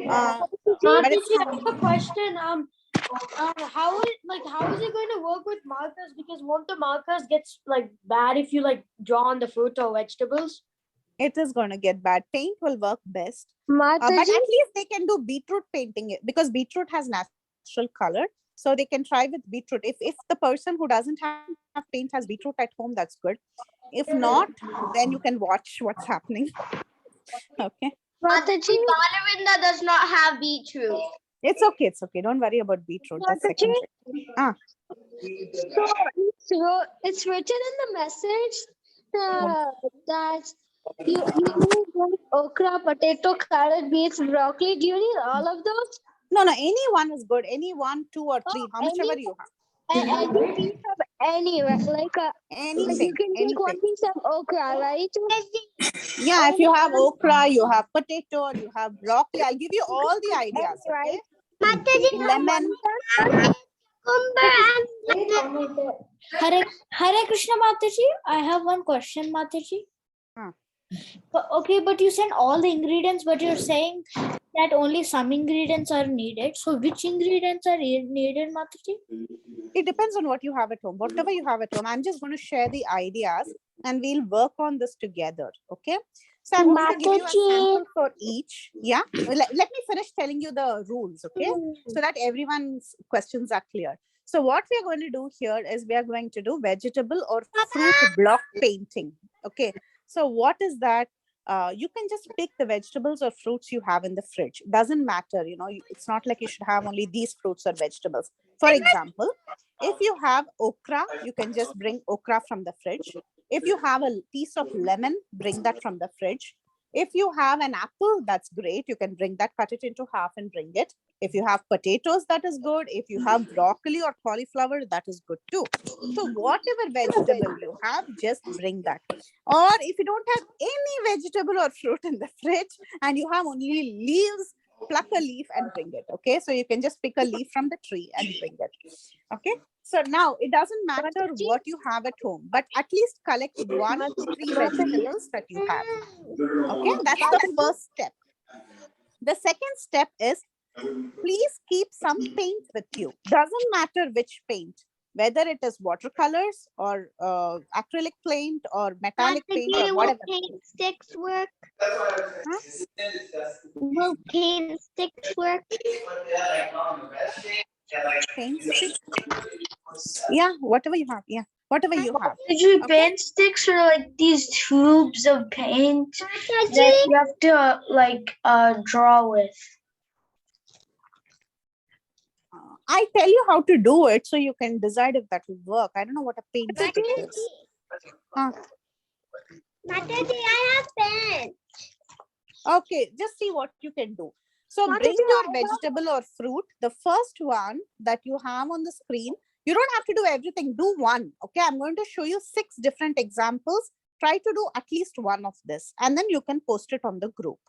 But it's a question. How is it going to work with markers? Because won't the markers get bad if you draw on the fruit or vegetables? It is going to get bad. Paint will work best. But at least they can do beetroot painting because beetroot has natural color. So they can try with beetroot. If the person who doesn't have paint has beetroot at home, that's good. If not, then you can watch what's happening. Okay. Mataji, Balavinda does not have beetroot. It's okay. It's okay. Don't worry about beetroot. That's secondary. So it's written in the message that you need okra, potato, carrot, beets, broccoli. Do you need all of those? No. Any one is good. Any 1, 2, or 3. How much ever you have. Any piece of any, like you Anything, can take one anything. piece of okra, right? Yeah, if you have okra, you have potato, or you have broccoli. I'll give you all the ideas, Right. okay? Lemon. Hare Krishna Mataji, I have one question, Mataji. Huh. Okay, but you sent all the ingredients, but you're saying that only some ingredients are needed. So which ingredients are needed, Mataji? It depends on what you have at home. Whatever you have at home, I'm just going to share the ideas and we'll work on this together, okay? So I'm going to give you a sample for each. Yeah, let me finish telling you the rules, okay? So that everyone's questions are clear. So what we are going to do here is we are going to do vegetable or fruit block painting, okay? So what is that? You can just pick the vegetables or fruits you have in the fridge. Doesn't matter, you know, it's not like you should have only these fruits or vegetables. For example, if you have okra, you can just bring okra from the fridge. If you have a piece of lemon, bring that from the fridge. If you have an apple, that's great. You can bring that, cut it into half and bring it. If you have potatoes, that is good. If you have broccoli or cauliflower, that is good too. So whatever vegetable you have, just bring that. Or if you don't have any vegetable or fruit in the fridge and you have only leaves, pluck a leaf and bring it. Okay, so you can just pick a leaf from the tree and bring it. Okay, so now it doesn't matter what you have at home, but at least collect 1 to 3 vegetables that you have. Okay, that's the first step. The second step is please keep some paint with you. Doesn't matter which paint, whether it is watercolors or acrylic paint or metallic paint or whatever. Paint sticks work? Will paint sticks work? Paint sticks? Yeah, whatever you have. Yeah, whatever you have. Usually paint sticks are like these tubes of paint that you have to like draw with. I tell you how to do it so you can decide if that will work. I don't know what a paint stick is. Mataji, I have pen. Okay, just see what you can do. So bring your vegetable or fruit. The first one that you have on the screen, you don't have to do everything. Do one. Okay, I'm going to show you 6 different examples. Try to do at least one of this and then you can post it on the group.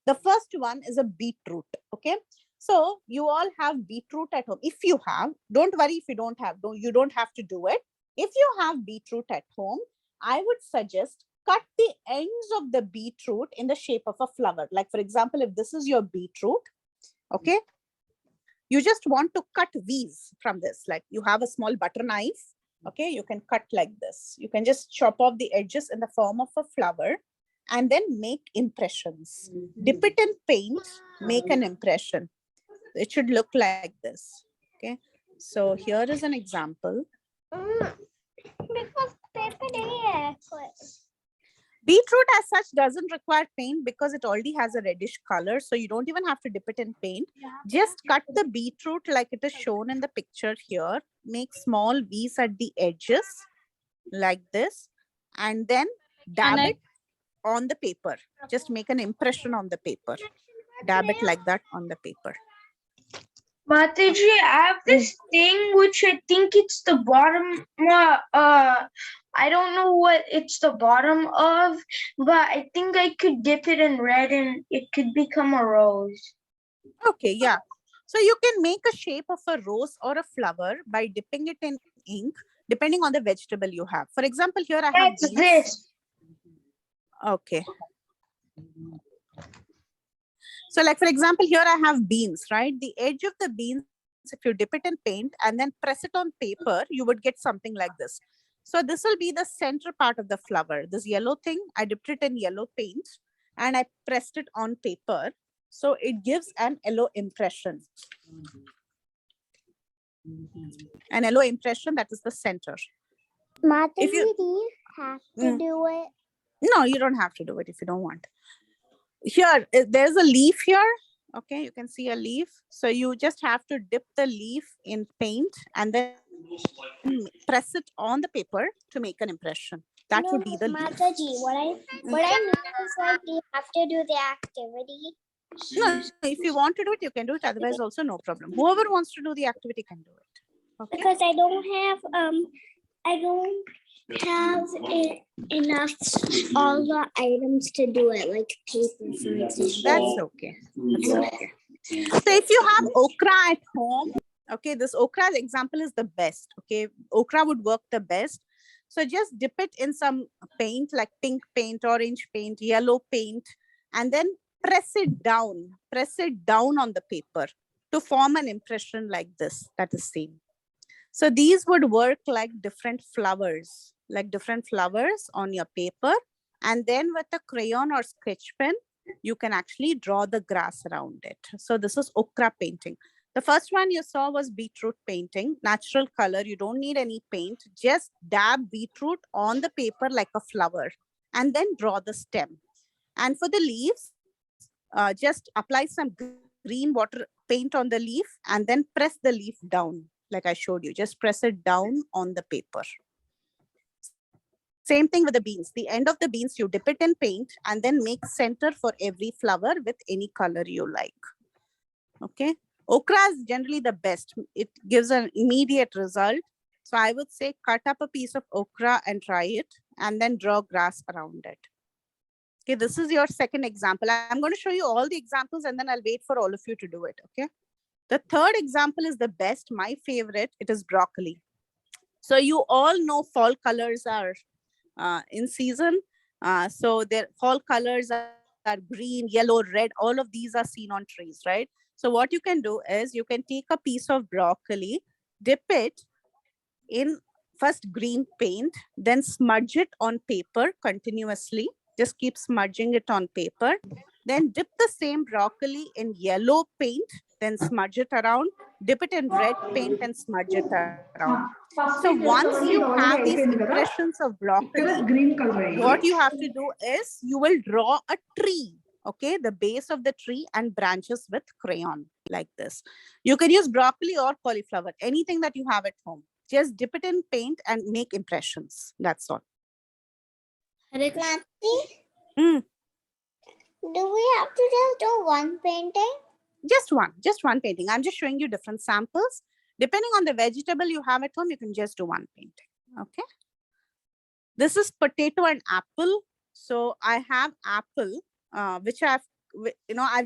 The first one is a beetroot. Okay, so you all have beetroot at home. If you have, don't worry if you don't have. You don't have to do it. If you have beetroot at home, I would suggest cut the ends of the beetroot in the shape of a flower. Like for example, if this is your beetroot, okay, you just want to cut these from this. Like you have a small butter knife, okay, you can cut like this. You can just chop off the edges in the form of a flower and then make impressions. Dip it in paint, make an impression. It should look like this, okay? So here is an example. Beetroot as such doesn't require paint because it already has a reddish color. So you don't even have to dip it in paint. Just cut the beetroot like it is shown in the picture here. Make small V's at the edges like this. And then dab it on the paper. Just make an impression on the paper. Dab it like that on the paper. Mataji, I have this thing which I think it's the bottom. I don't know what it's the bottom of, but I think I could dip it in red and it could become a rose. Okay, yeah. So you can make a shape of a rose or a flower by dipping it in ink, depending on the vegetable you have. For example, here I have That's this. Okay. So like, for example, here I have beans, right? The edge of the beans, if you dip it in paint and then press it on paper, you would get something like this. So this will be the center part of the flower. This yellow thing, I dipped it in yellow paint and I pressed it on paper. So it gives an yellow impression. An yellow impression, that is the center. Mataji, do you have to do it? No, you don't have to do it if you don't want. Here, there's a leaf here. Okay, you can see a leaf. So you just have to dip the leaf in paint and then press it on the paper to make an impression. That would be the leaf. Mataji, what I mean is like you have to do the activity. No, if you want to do it, you can do it. Otherwise, also no problem. Whoever wants to do the activity can do it. Okay. Because I don't have enough all the items to do it, like paper, for example. That's okay. That's okay. So if you have okra at home, okay, this okra example is the best. Okay, okra would work the best. So just dip it in some paint like pink paint, orange paint, yellow paint, and then press it down on the paper to form an impression like this, that is same. So these would work like different flowers on your paper. And then with a crayon or sketch pen, you can actually draw the grass around it. So this is okra painting. The first one you saw was beetroot painting, natural color. You don't need any paint. Just dab beetroot on the paper like a flower and then draw the stem. And for the leaves, just apply some green water paint on the leaf and then press the leaf down like I showed you. Just press it down on the paper. Same thing with the beans. The end of the beans, you dip it in paint and then make center for every flower with any color you like. Okay. Okra is generally the best. It gives an immediate result. So I would say cut up a piece of okra and try it and then draw grass around it. Okay, this is your second example. I'm going to show you all the examples and then I'll wait for all of you to do it. Okay. The third example is the best, my favorite. It is broccoli. So you all know fall colors are in season. So their fall colors are green, yellow, red. All of these are seen on trees, right? So what you can do is you can take a piece of broccoli, dip it in first green paint, then smudge it on paper continuously. Just keep smudging it on paper. Then dip the same broccoli in yellow paint, then smudge it around. Dip it in red paint and smudge it around. So once you have these impressions of broccoli, what you have to do is you will draw a tree, okay, the base of the tree and branches with crayon like this. You can use broccoli or cauliflower, anything that you have at home. Just dip it in paint and make impressions. That's all. Nancy, do we have to just do one painting? Just one painting. I'm just showing you different samples. Depending on the vegetable you have at home, you can just do one painting. Okay. This is potato and apple. So I have apple, which I've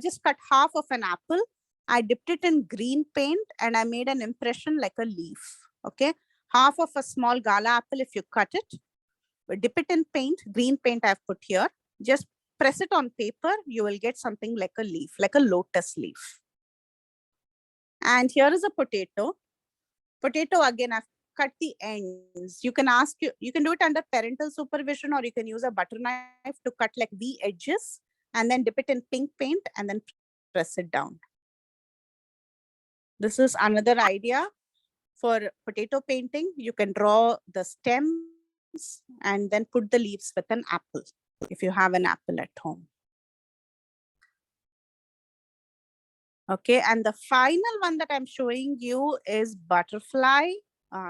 just cut half of an apple. I dipped it in green paint and I made an impression like a leaf. Okay. Half of a small gala apple, if you cut it, dip it in paint, green paint I've put here. Just press it on paper, you will get something like a leaf, like a lotus leaf. And here is a potato. Potato, again, I've cut the ends. You can do it under parental supervision, or you can use a butter knife to cut like V edges and then dip it in pink paint and then press it down. This is another idea for potato painting. You can draw the stems and then put the leaves with an apple, if you have an apple at home. Okay, and the final one that I'm showing you is butterfly,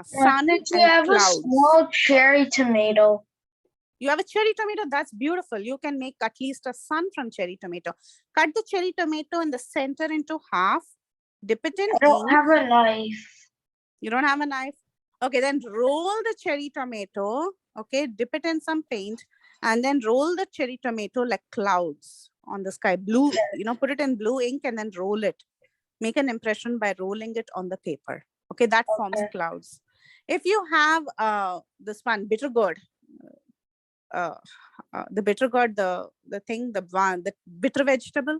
sun, and I have clouds. a small cherry tomato. You have a cherry tomato? That's beautiful. You can make at least a sun from cherry tomato. Cut the cherry tomato in the center into half. Dip it in I don't ink. have a knife. You don't have a knife? Okay, then roll the cherry tomato. Okay, dip it in some paint and then roll the cherry tomato like clouds on the sky. Blue, put it in blue ink and then roll it. Make an impression by rolling it on the paper. Okay, that forms clouds. If you have this one, bitter gourd, the bitter gourd, the bitter vegetable,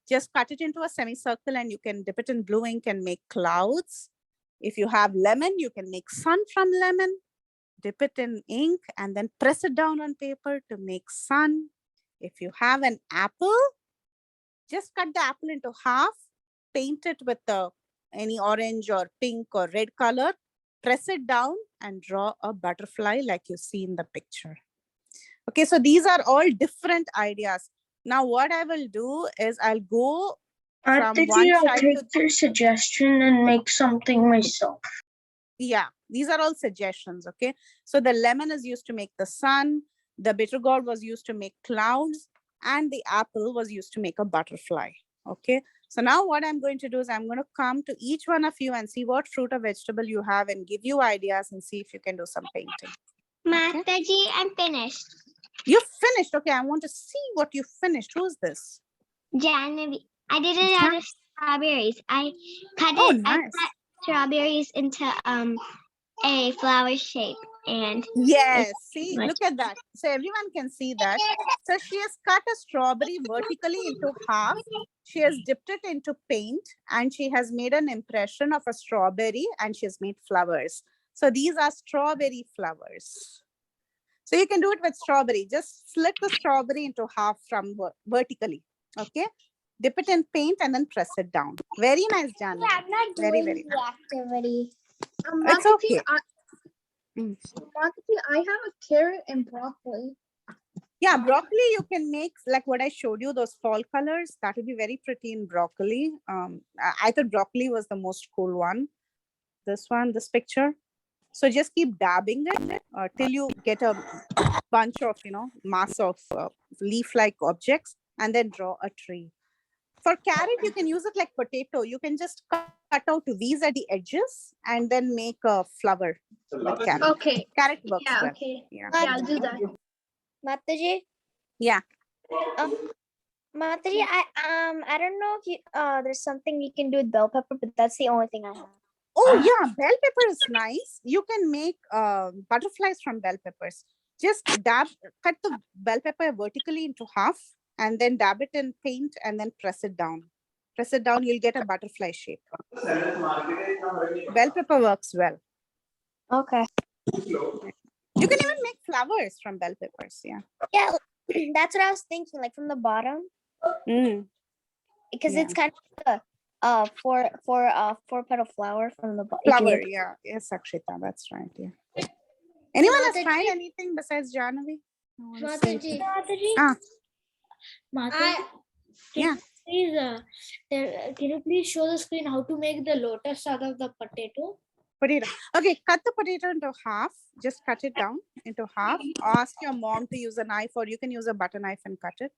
just cut it into a semicircle and you can dip it in blue ink and make clouds. If you have lemon, you can make sun from lemon. Dip it in ink and then press it down on paper to make sun. If you have an apple, just cut the apple into half, paint it with any orange or pink or red color, press it down and draw a butterfly like you see in the picture. Okay, so these are all different ideas. Now what I will do is I'll go from one I'll child take your suggestion and make something myself. Yeah, these are all suggestions. Okay, so the lemon is used to make the sun, the bitter gourd was used to make clouds, and the apple was used to make a butterfly. Okay. So now what I'm going to do is I'm going to come to each one of you and see what fruit or vegetable you have and give you ideas and see if you can do some painting. Mataji, I'm finished. You finished. Okay. I want to see what you finished. Who's this? Janavi. I did it out of strawberries. I cut Oh, it. I nice. cut strawberries into a flower shape, and Yes, see, look at that. So everyone can see that. So she has cut a strawberry vertically into half. She has dipped it into paint and she has made an impression of a strawberry and she has made flowers. So these are strawberry flowers. So you can do it with strawberry. Just slit the strawberry into half from vertically. Okay. Dip it in paint and then press it down. Very nice, Jana. yeah, I'm not Very, doing very the activity. It's okay. Mataji, I have a carrot and broccoli. Yeah, broccoli you can make like what I showed you, those fall colors. That would be very pretty in broccoli. I thought broccoli was the most cool one. This one, this picture. So just keep dabbing it till you get a bunch of, mass of leaf-like objects and then draw a tree. For carrot, you can use it like potato. You can just cut out these at the edges and then make a flower with carrot. Okay. Carrot works Yeah, well. okay. Yeah. Yeah, I'll do that. Mataji. Yeah. Mataji, I don't know if you there's something you can do with bell pepper, but that's the only thing I have. Oh yeah, bell pepper is nice. You can make butterflies from bell peppers. Just cut the bell pepper vertically into half and then dab it in paint and then press it down. Press it down, you'll get a butterfly shape. Bell pepper works well. Okay. You can even make flowers from bell peppers. Yeah. Yeah, that's what I was thinking, like from the bottom, because it's kind of a four petal flower from the bottom. Flower, yeah. Yes, Akshita, that's right. Yeah. Anyone has tried anything besides Jahnavi? Mataji. Mataji. Yeah. Please, can you please show the screen how to make the lotus out of the potato? Potato. Okay, cut the potato into half. Just cut it down into half. Ask your mom to use a knife or you can use a butter knife and cut it.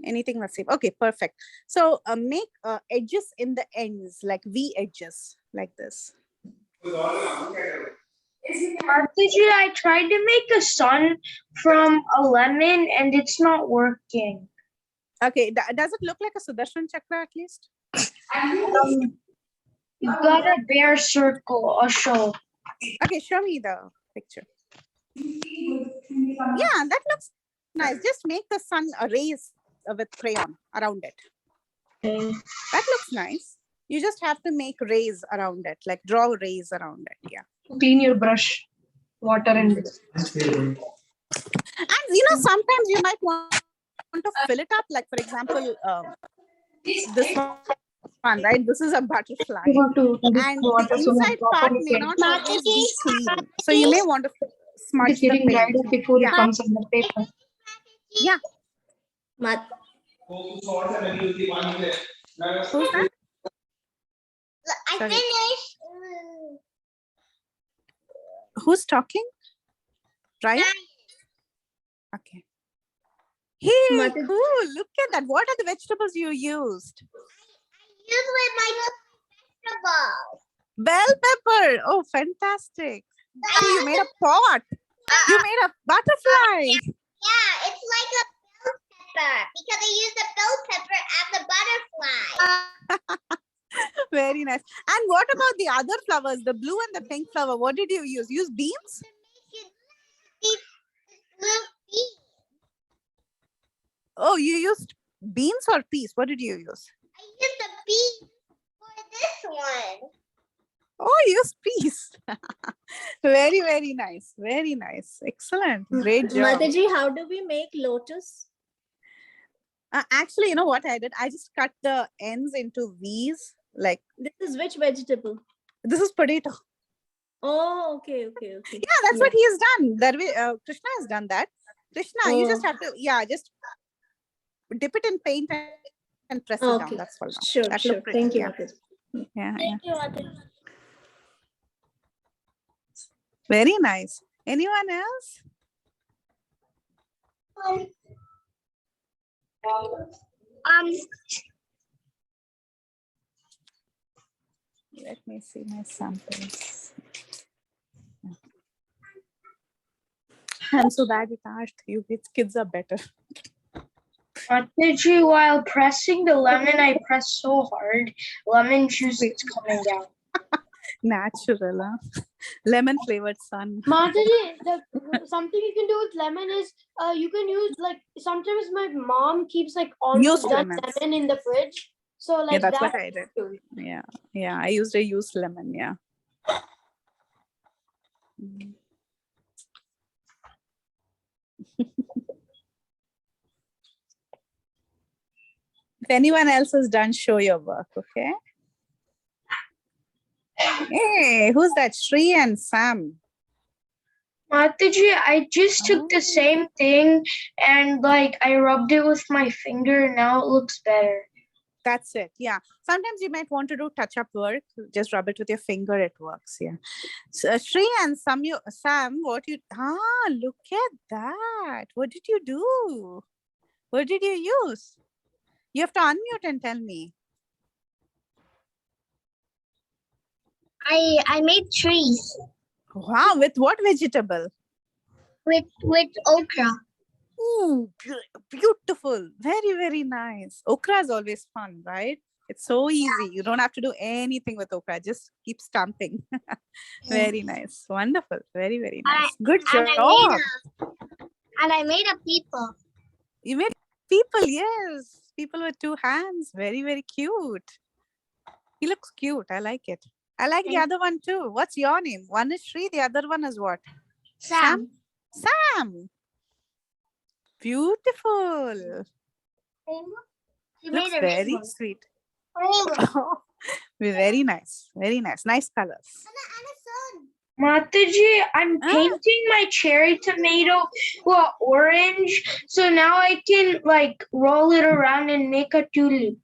Anything that's safe. Okay, perfect. So make edges in the ends, like V edges, like this. Mataji, I tried to make a sun from a lemon and it's not working. Okay, does it look like a Sudarshan chakra at least? You've got a bear circle, a show. Okay, show me the picture. Yeah, that looks nice. Just make the sun a rays with crayon around it. Okay. That looks nice. You just have to make rays around it, like draw rays around it. Yeah. Clean your brush, water and And sometimes you might want to fill it up. Like for example, this one, right? This is a butterfly. you have to And the inside part may not always be clean. So you may want to smudge the getting dried paint. up before it comes on the paper. Yeah. Who's that? I Sorry. finished. Who's talking? Right? Okay. Hey, cool. Look at that. What are the vegetables you used? Usually my vegetables. Bell pepper. Oh, fantastic. So you made a pot. You made a butterfly. Yeah, it's like a bell pepper because I used the bell pepper as the butterfly. Very nice. And what about the other flowers, the blue and the pink flower? What did you use? Use beans? Oh, you used beans or peas? What did you use? I used the bean for this one. Oh, you used peas. Very, very nice. Very nice. Excellent. Great job. Mataji, how do we make lotus? Actually, you know what I did? I just cut the ends into V's. Like This is which vegetable? this is potato. Oh, okay. Yeah, that's what he has done. That way, Krishna has done that. Krishna, you just have to, just dip it in paint and press it down. That's all. Sure. Thank you, Mataji. Yeah. Thank you, Mataji. Very nice. Anyone else? Let me see my samples. I'm so bad at art. You kids are better. Mataji, while pressing the lemon, I pressed so hard. Lemon juice is coming down. Natural, huh? Lemon flavored sun. Mataji, something you can do with lemon is you can use like sometimes my mom keeps like almost done lemon in the fridge. So like Yeah, that's what I did. Yeah, I used a used lemon. Yeah. If anyone else is done, show your work, okay? Hey, who's that? Shri and Sam. Mataji, I just took the same thing and like I rubbed it with my finger and now it looks better. That's it. Yeah. Sometimes you might want to do touch-up work. Just rub it with your finger. It works. Yeah. So, Shri and Sam, look at that. What did you do? What did you use? You have to unmute and tell me. I made trees Wow. With what vegetable? with okra. Ooh, beautiful. Very, very nice. Okra is always fun, right? It's so easy. You don't have to do anything with okra. Just keep stamping. Very nice. Wonderful. Very, very nice. Good job. And I made a people. You made people, yes. People with two hands. Very, very cute. He looks cute. I like it. I like the other one too. What's your name? One is Shri. The other one is what? Sam. Sam. Beautiful. Looks very sweet. Very nice. Very nice. Nice colors. Mataji, I'm painting my cherry tomato orange, so now I can like roll it around and make a tulip.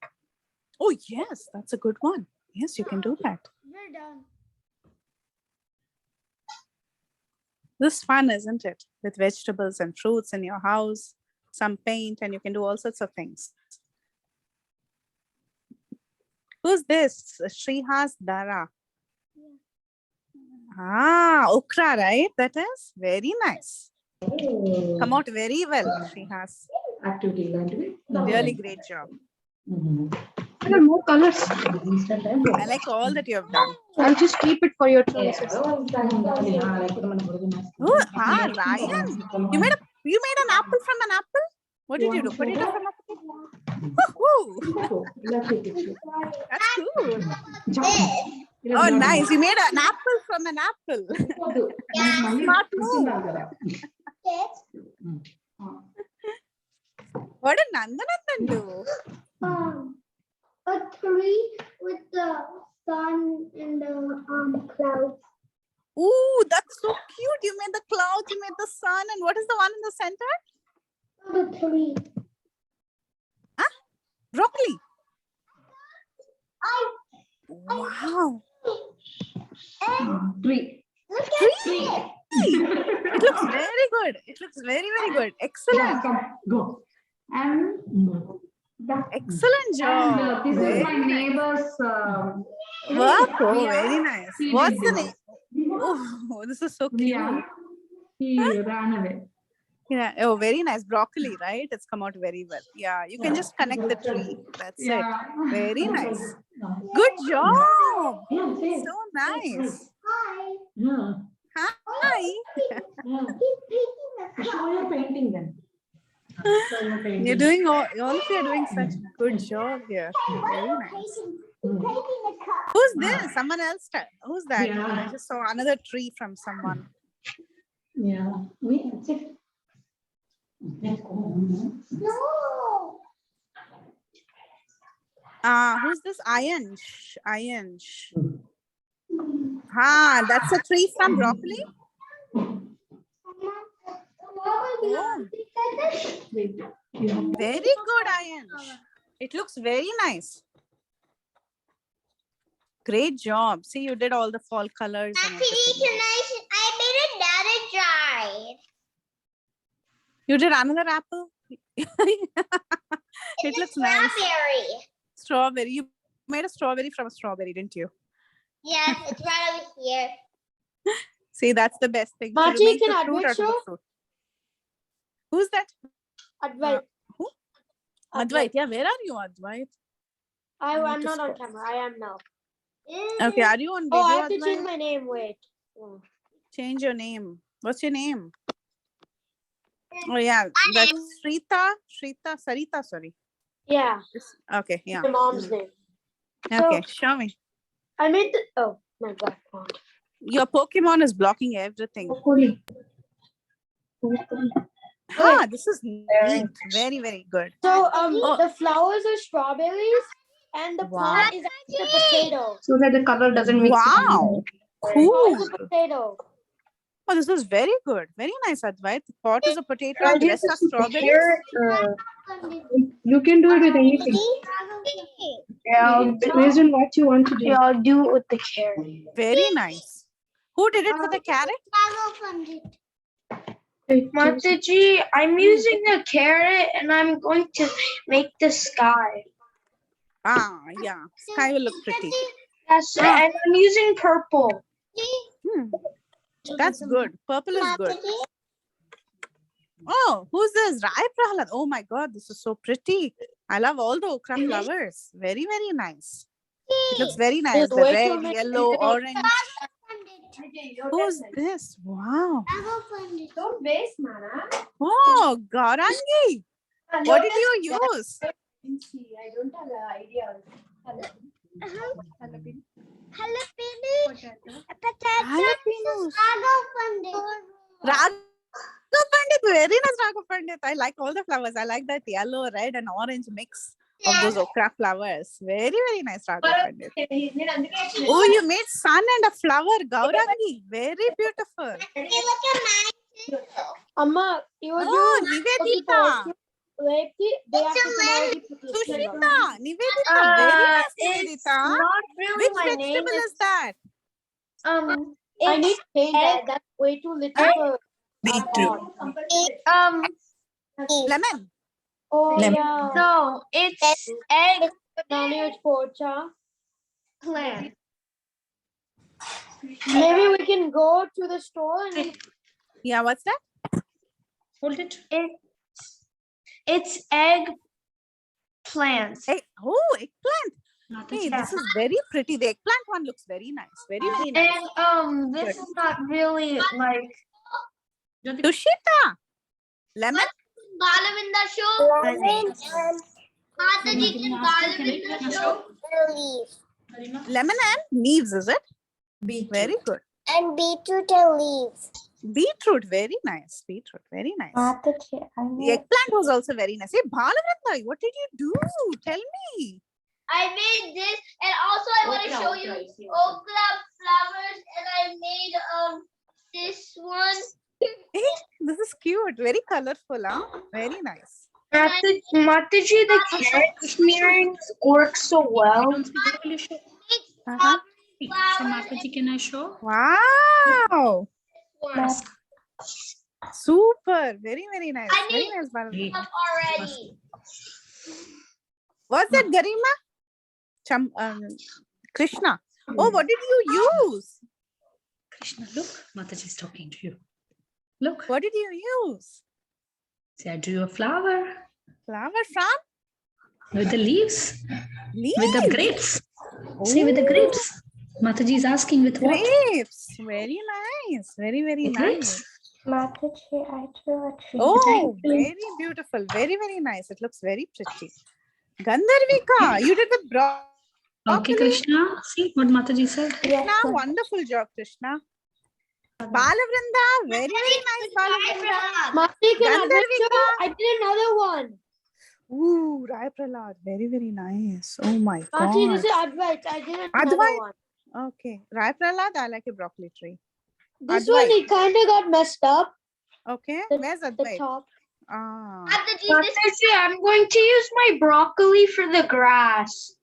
Oh yes, that's a good one. Yes, you can do that. We're done. This is fun, isn't it? With vegetables and fruits in your house, some paint, and you can do all sorts of things. Who's this? Srihas Dara. Okra, right? That is very nice. Come out very well, Srihas. Really great job. There are more colors. I like all that you have done. I'll just keep it for your choices. Oh, Ryan, you made an apple from an apple? What did you do? Potato from a potato? That's cool. Oh, nice. You made an apple from an apple. Smart move. What did Nandanandan do? A tree with the sun and the clouds. Ooh, that's so cute. You made the clouds, you made the sun, and what is the one in the center? The tree. Broccoli. Wow. Tree. Look Tree. at it. It looks very good. It looks very, very good. Excellent. Come, go. And Excellent job. this Very is my neighbor's. Wow, very nice. What's the name? Oh, this is so cute. Yeah, he ran away. Yeah. Oh, very nice. Broccoli, right? It's come out very well. Yeah, you can just connect the tree. That's it. Very nice. Good job. So nice. Hi. Yeah. Hi. Show your painting then. You're doing all of you are doing such a good job here. Very nice. Who's this? Someone else? Who's that? Yeah. I just saw another tree from someone. Yeah. Me, that's it. No. Who's this? Ayansh. That's a tree from broccoli. Oh, very good, Ayansh. It looks very nice. Great job. See, you did all the fall colors. And everything. I made another jar. You did another apple? It looks nice. Strawberry. Strawberry. You made a strawberry from a strawberry, didn't you? Yes, it's right over here. See, that's the best thing. So Machi, you make can the fruit Advait out of the show? fruit. Who's that? Advait. Who? Advait. Advait. Yeah, where are you, Advait? I'm to not on scroll. camera. I am now. Okay, are you on Oh, I video, have to change Advait? my name. Wait. Oh. Change your name. What's your name? Oh, yeah, that's Sarita, sorry. Yeah, Okay, yeah. my mom's name. Okay, So show me. I made the. Oh my God. Your Pokemon is blocking everything. Hopefully. This is neat. Very, very good. So Oh. the flowers are strawberries, and the Wow. pot is actually a potato. So that the color doesn't mix. Wow. Pot Cool. is a potato. Oh, this is very good. Very nice, Advait. The pot is a potato and the rest are strawberries. You can do it with anything. Yeah, Based on what you want to do. yeah, I'll do it with the carrot. Very nice. Who did it with the carrot? Mataji, I'm using a carrot and I'm going to make the sky. Ah, yeah. Sky will look pretty. Yes, and I'm using purple. That's good. Purple is good. Oh, who's this? Rai Prahalad. Oh my God, this is so pretty. I love all the okra flowers. Very, very nice. It looks very nice. There's The way too red, many yellow, things. orange. Who's this? Wow. Don't waste, Mana. Oh, Garangi. What did you use? I don't have an idea. Jalapenos. Raghav Pandit. Very nice, Raghav Pandit. I like all the flowers. I like that yellow, red, and orange mix of those okra flowers. Very, very nice, Raghav Pandit. Oh, you made sun and a flower, Gaurangi. Very beautiful. Amma, you would Oh, use Nivedita. Sushita. Nivedita. Very nice, It's Nivedita. not really Which my name. vegetable is that? I need It's to change that. That's way too little for Lemon. Oh yeah. no, it's egg Nani, it's pocha. plant. Maybe we can go to the store and Yeah, what's that? Hold it. It's egg plants. Oh, eggplant. Hey, this is very pretty. The eggplant one looks very nice. Very, very nice. And this is not really like Tushita. Lemon. Balavinda show. Mataji, can Balavinda show? Lemon and leaves, is it? Very good. And beetroot and leaves. Beetroot, very nice. Beetroot, very nice. Mataji, I The made eggplant was also very nice. Hey, Balavranda, what did you do? Tell me. I made this, and also I want to show you okra flowers, and I made this one. Hey, this is cute. Very colorful, huh? Very nice. Mataji, the carrot smearing works so well. Uh-huh. Mataji, can I show? Wow. Ones. Super. Very, very nice. I Very need nice, Balavranda. up already. What's that, Garima? Krishna. Oh, what did you use? Krishna, look. Mataji is talking to you. Look. What did you use? See, I drew a flower Flower from? with the leaves, Leaves. with the grapes. See, with the grapes. Mataji is asking with what? Grapes. Very nice. Very, very With nice. grapes. Mataji, I drew a tree. Oh, very beautiful. Very, very nice. It looks very pretty. Gandharvika, you did with broccoli. Okay, Krishna. See what Mataji said. Krishna, wonderful job, Krishna. Balavrinda, very, very nice, Balavrinda. Mati, can I Gandharvika. I did another one. Ooh, Rai Prahlad, very, very nice. Oh my Mati, God. this is Advait. I did another Advait? one. Okay, Rai Prahlad, I like a broccoli tree. This Advait. one, it kind of got messed up. Okay, The- where's The Advait? top. Ah, Mataji, I'm going to use my broccoli for the grass.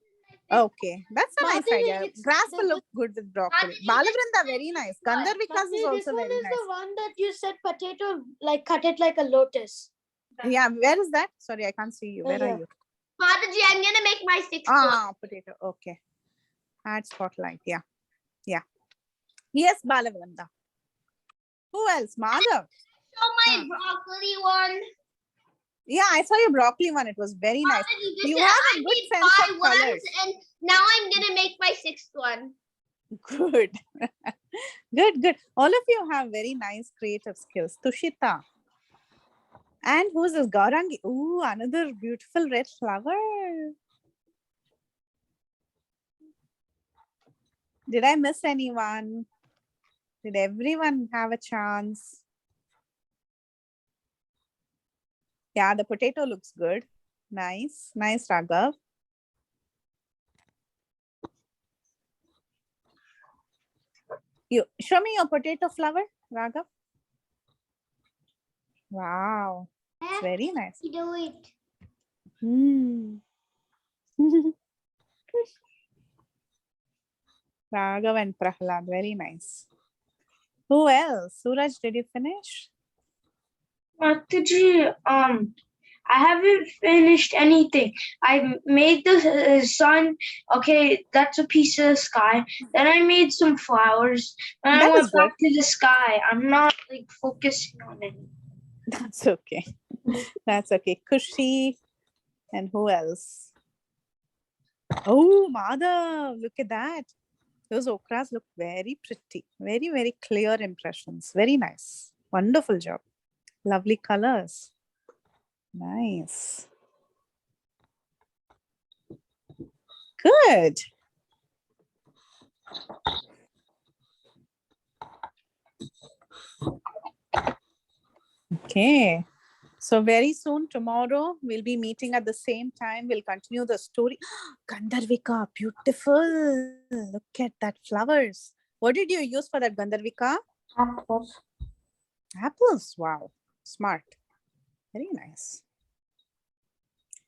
okay. That's a nice Mataji, idea. it's Grass the- will look good with broccoli. Mataji, Balavrinda, very nice. Gandharvika's Mati, is this also one very is nice. the one that you said potato, like cut it like a lotus. Yeah, where is that? Sorry, I can't see you. Where are Here. you? Mataji, I'm gonna make my sixth one. Ah, potato. Okay. Add spotlight. Yeah. Yeah. Yes, Balavranda. Who else? Madhav. So my broccoli one. Yeah, I saw your broccoli one. It was very nice. You have a good sense of colors. And now I'm gonna make my 6th one. Good. Good. All of you have very nice creative skills. Tushita. And who's this? Gaurangi. Ooh, another beautiful red flower. Did I miss anyone? Did everyone have a chance? Yeah, the potato looks good. Nice. Nice, Raghav. You show me your potato flower, Raghav. Wow. It's very nice. Do it. Raghav and Prahlad, very nice. Who else? Suraj, did you finish? Mataji, I haven't finished anything. I made the sun. Okay, that's a piece of the sky. Then I made some flowers. And I went back to the sky. I'm not like focusing on it. That's okay. That's okay. Kushi. And who else? Oh, Madhav, look at that. Those okras look very pretty. Very, very clear impressions. Very nice. Wonderful job. Lovely colors. Nice. Good. Okay. So very soon, tomorrow, we'll be meeting at the same time. We'll continue the story. Gandharvika, beautiful. Look at that flowers. What did you use for that Gandharvika? Apples. Apples. Wow. Smart. Very nice.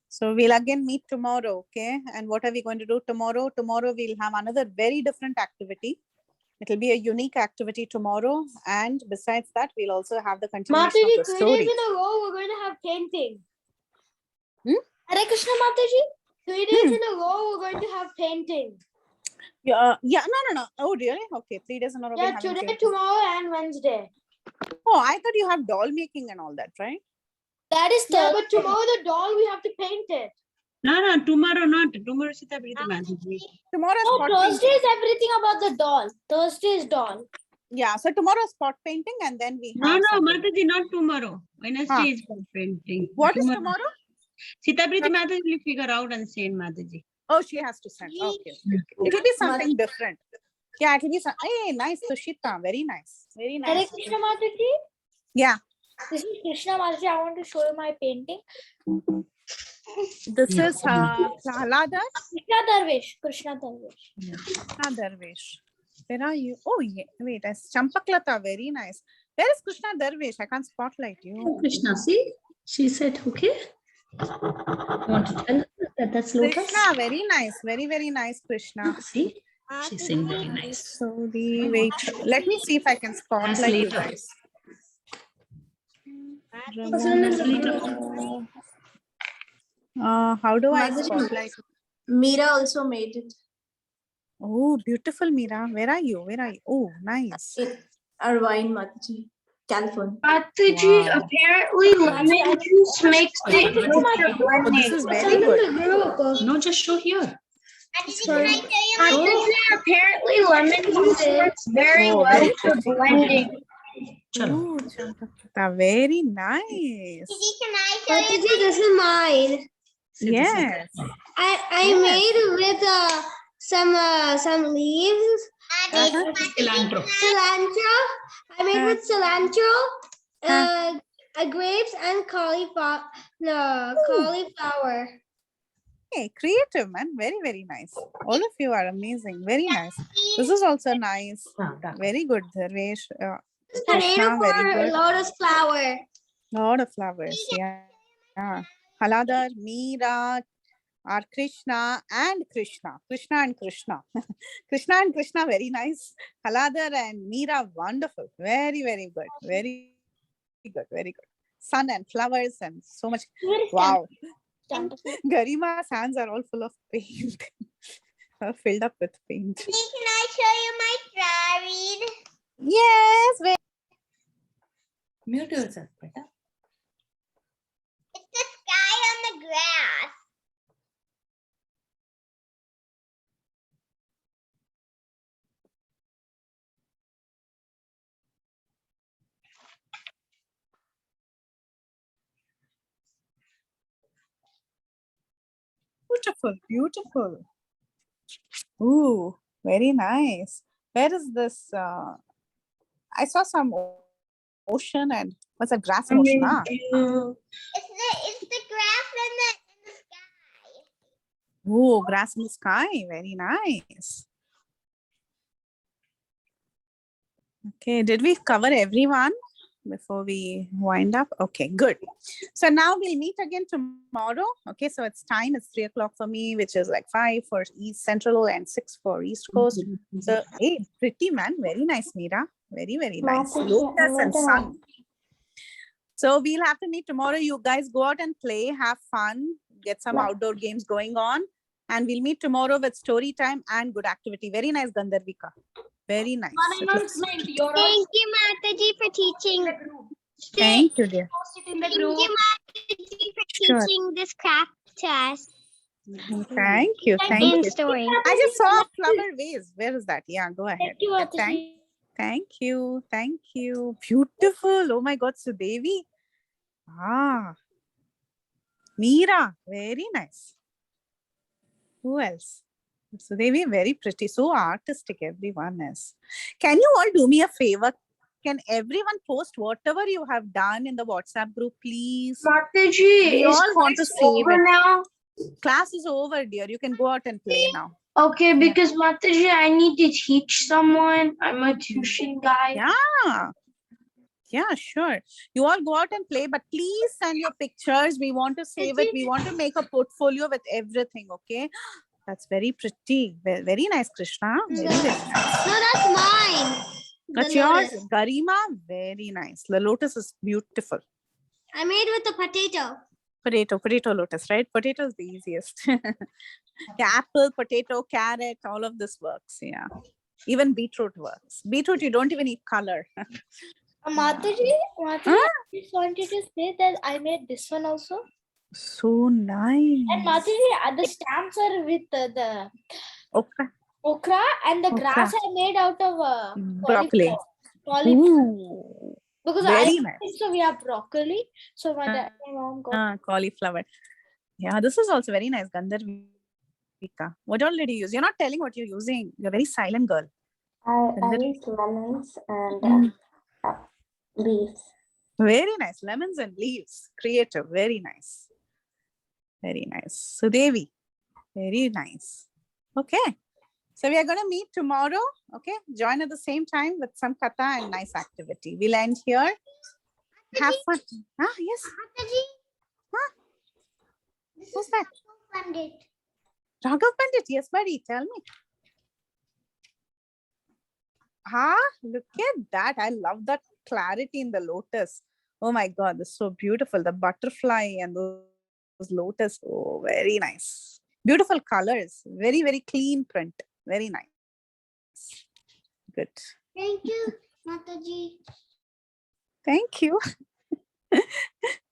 So we'll again meet tomorrow, okay? And what are we going to do tomorrow? Tomorrow we'll have another very different activity. It'll be a unique activity tomorrow. And besides that, we'll also have the continuation Mataji, of the 3 story. days in a row, we're going to have painting. Hare Krishna, Mataji. 3 days in a row, we're going to have painting. Yeah, no. Oh, really? Okay, 3 days in a row. Yeah, today, tomorrow, and Wednesday. Oh, I thought you have doll making and all that, right? That is Yeah, Thursday. but tomorrow the doll, we have to paint it. No, tomorrow not. Tomorrow Sita Preethi Mataji. Tomorrow No, spot Thursday painting. is everything about the doll. Thursday is doll. Yeah, so tomorrow spot painting and then we have No, something. Mataji, not tomorrow. Wednesday is for painting. What is tomorrow? Sita Preethi Mataji will figure out and send Mataji. Oh, she has to send. Okay. It will be something different. Yeah, it will be something. Hey, nice, Tushita. Very nice. Very Hare nice. Krishna, Mataji. Yeah. This is Krishna, Mataji. I want to show you my painting. This is Prahlada. Krishna Darvish. Krishna Darvish. Where are you? Oh, yeah. Wait, it's Champaklata. Very nice. Where is Krishna Darvish? I can't spotlight you. Krishna, see? She said, okay. I want to tell her that that's lotus. Krishna, very nice. Very, very nice, Krishna. See? She's saying very nice. So wait. Let me see if I can spotlight you guys. How do I spotlight? Meera also made it. Oh, beautiful, Meera. Where are you? Where are you? Oh, nice. Irvine, Mataji, California. Mataji, apparently lemon juice makes it Oh, this is very good. No, just show here. Mataji, apparently lemon juice works very well for blending. Oh, Champaklata. Very nice. Mataji, this is mine. Yes. I made with some leaves. Cilantro. Cilantro. I made with cilantro, grapes, and cauliflower. Cauliflower. Hey, creative, man. Very, very nice. All of you are amazing. Very nice. This is also nice. Very good, Dharvesh. Tomato very for good. lotus flower. Lot of flowers. Yeah. Haladar, Meera, are Krishna and Krishna. Krishna and Krishna. Krishna and Krishna, very nice. Haladar and Meera, wonderful. Very, very good. Very good. Very good. Sun and flowers and so much. Wow. Garima's hands are all full of paint. Filled up with paint. Can I show you my Married. Yes. Mute yourself, beta. It's the sky on the grass. Beautiful, beautiful. Ooh, very nice. Where is this? I saw some ocean and what's a grass and ocean? It's the grass in the sky. Ooh, grass in the sky. Very nice. Okay, did we cover everyone before we wind up? Okay, good. So now we'll meet again tomorrow. Okay, so it's time. It's 3 o'clock for me, which is like 5 for East Central and 6 for East Coast. So, hey, pretty man. Very nice, Meera. Very, very nice. Lotus and sun. So we'll have to meet tomorrow. You guys go out and play, have fun, get some outdoor games going on. And we'll meet tomorrow with story time and good activity. Very nice, Gandharvika. Very nice. Thank you, Mataji, for teaching. Thank you, dear. Thank you, Mataji, for teaching this craft to us. Thank you. Thank In you. story. I just saw a flower vase. Where is that? Yeah, go ahead. Thank you, Mataji. Thank you. Thank you. Beautiful. Oh my God, Sudevi. Ah. Meera. Very nice. Who else? Sudevi, very pretty. So artistic everyone is. Can you all do me a favor? Can everyone post whatever you have done in the WhatsApp group, please? Mataji, We all want to save over it. now? Class is over, dear. You can go out and play now. Okay, because Mataji, I need to teach someone. I'm a tuition guy. Yeah. Yeah, sure. You all go out and play, but please send your pictures. We want to save it. We want to make a portfolio with everything, okay? That's very pretty. Very nice, Krishna. Very, very nice. No, that's mine. That's yours, Garima. Very nice. The lotus is beautiful. I made with the potato. Potato lotus, right? Potato is the easiest. Yeah, apple, potato, carrot, all of this works. Yeah. Even beetroot works. Beetroot, you don't even need color. Mataji, I just wanted to say that I made this one also. So nice. And Mataji, the stamps are with the okra and the grass I made out of broccoli. Cauliflower. Because very I nice. think so we have broccoli. So my mom got cauliflower. Yeah, this is also very nice, Gandharvika. What all did you use? You're not telling what you're using. You're a very silent girl. I used lemons and leaves. Very nice. Lemons and leaves. Creative. Very nice. Very nice. Sudevi. Very nice. Okay. So we are going to meet tomorrow. Okay. Join at the same time with some katha and nice activity. We'll end here. Have fun. Yes. Who's that? Raghav Pandit. Yes, buddy. Tell me. Look at that. I love that clarity in the lotus. Oh my God, this is so beautiful. The butterfly and those lotus. Oh, very nice. Beautiful colors. Very, very clean print. Very nice. Good. Thank you, Mataji. Thank you.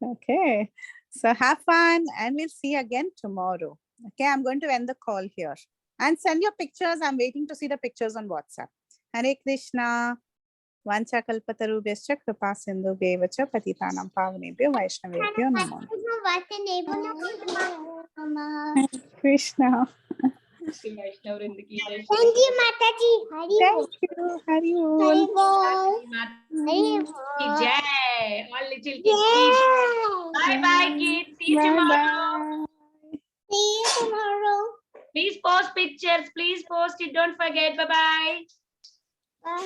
Okay. So have fun and we'll see you again tomorrow. Okay, I'm going to end the call here. And send your pictures. I'm waiting to see the pictures on WhatsApp. Hare Krishna. Vancha kalpatarubhyascha kripa sindhubhyevacha patitanam pavanebhyo vaishnavebhyo namo. Hare Krishna. Thank you, Mataji. Thank you. Hari Bol. Jai. All little kids. Bye-bye, kids. See you tomorrow. See you tomorrow. Please post pictures. Please post it. Don't forget. Bye-bye.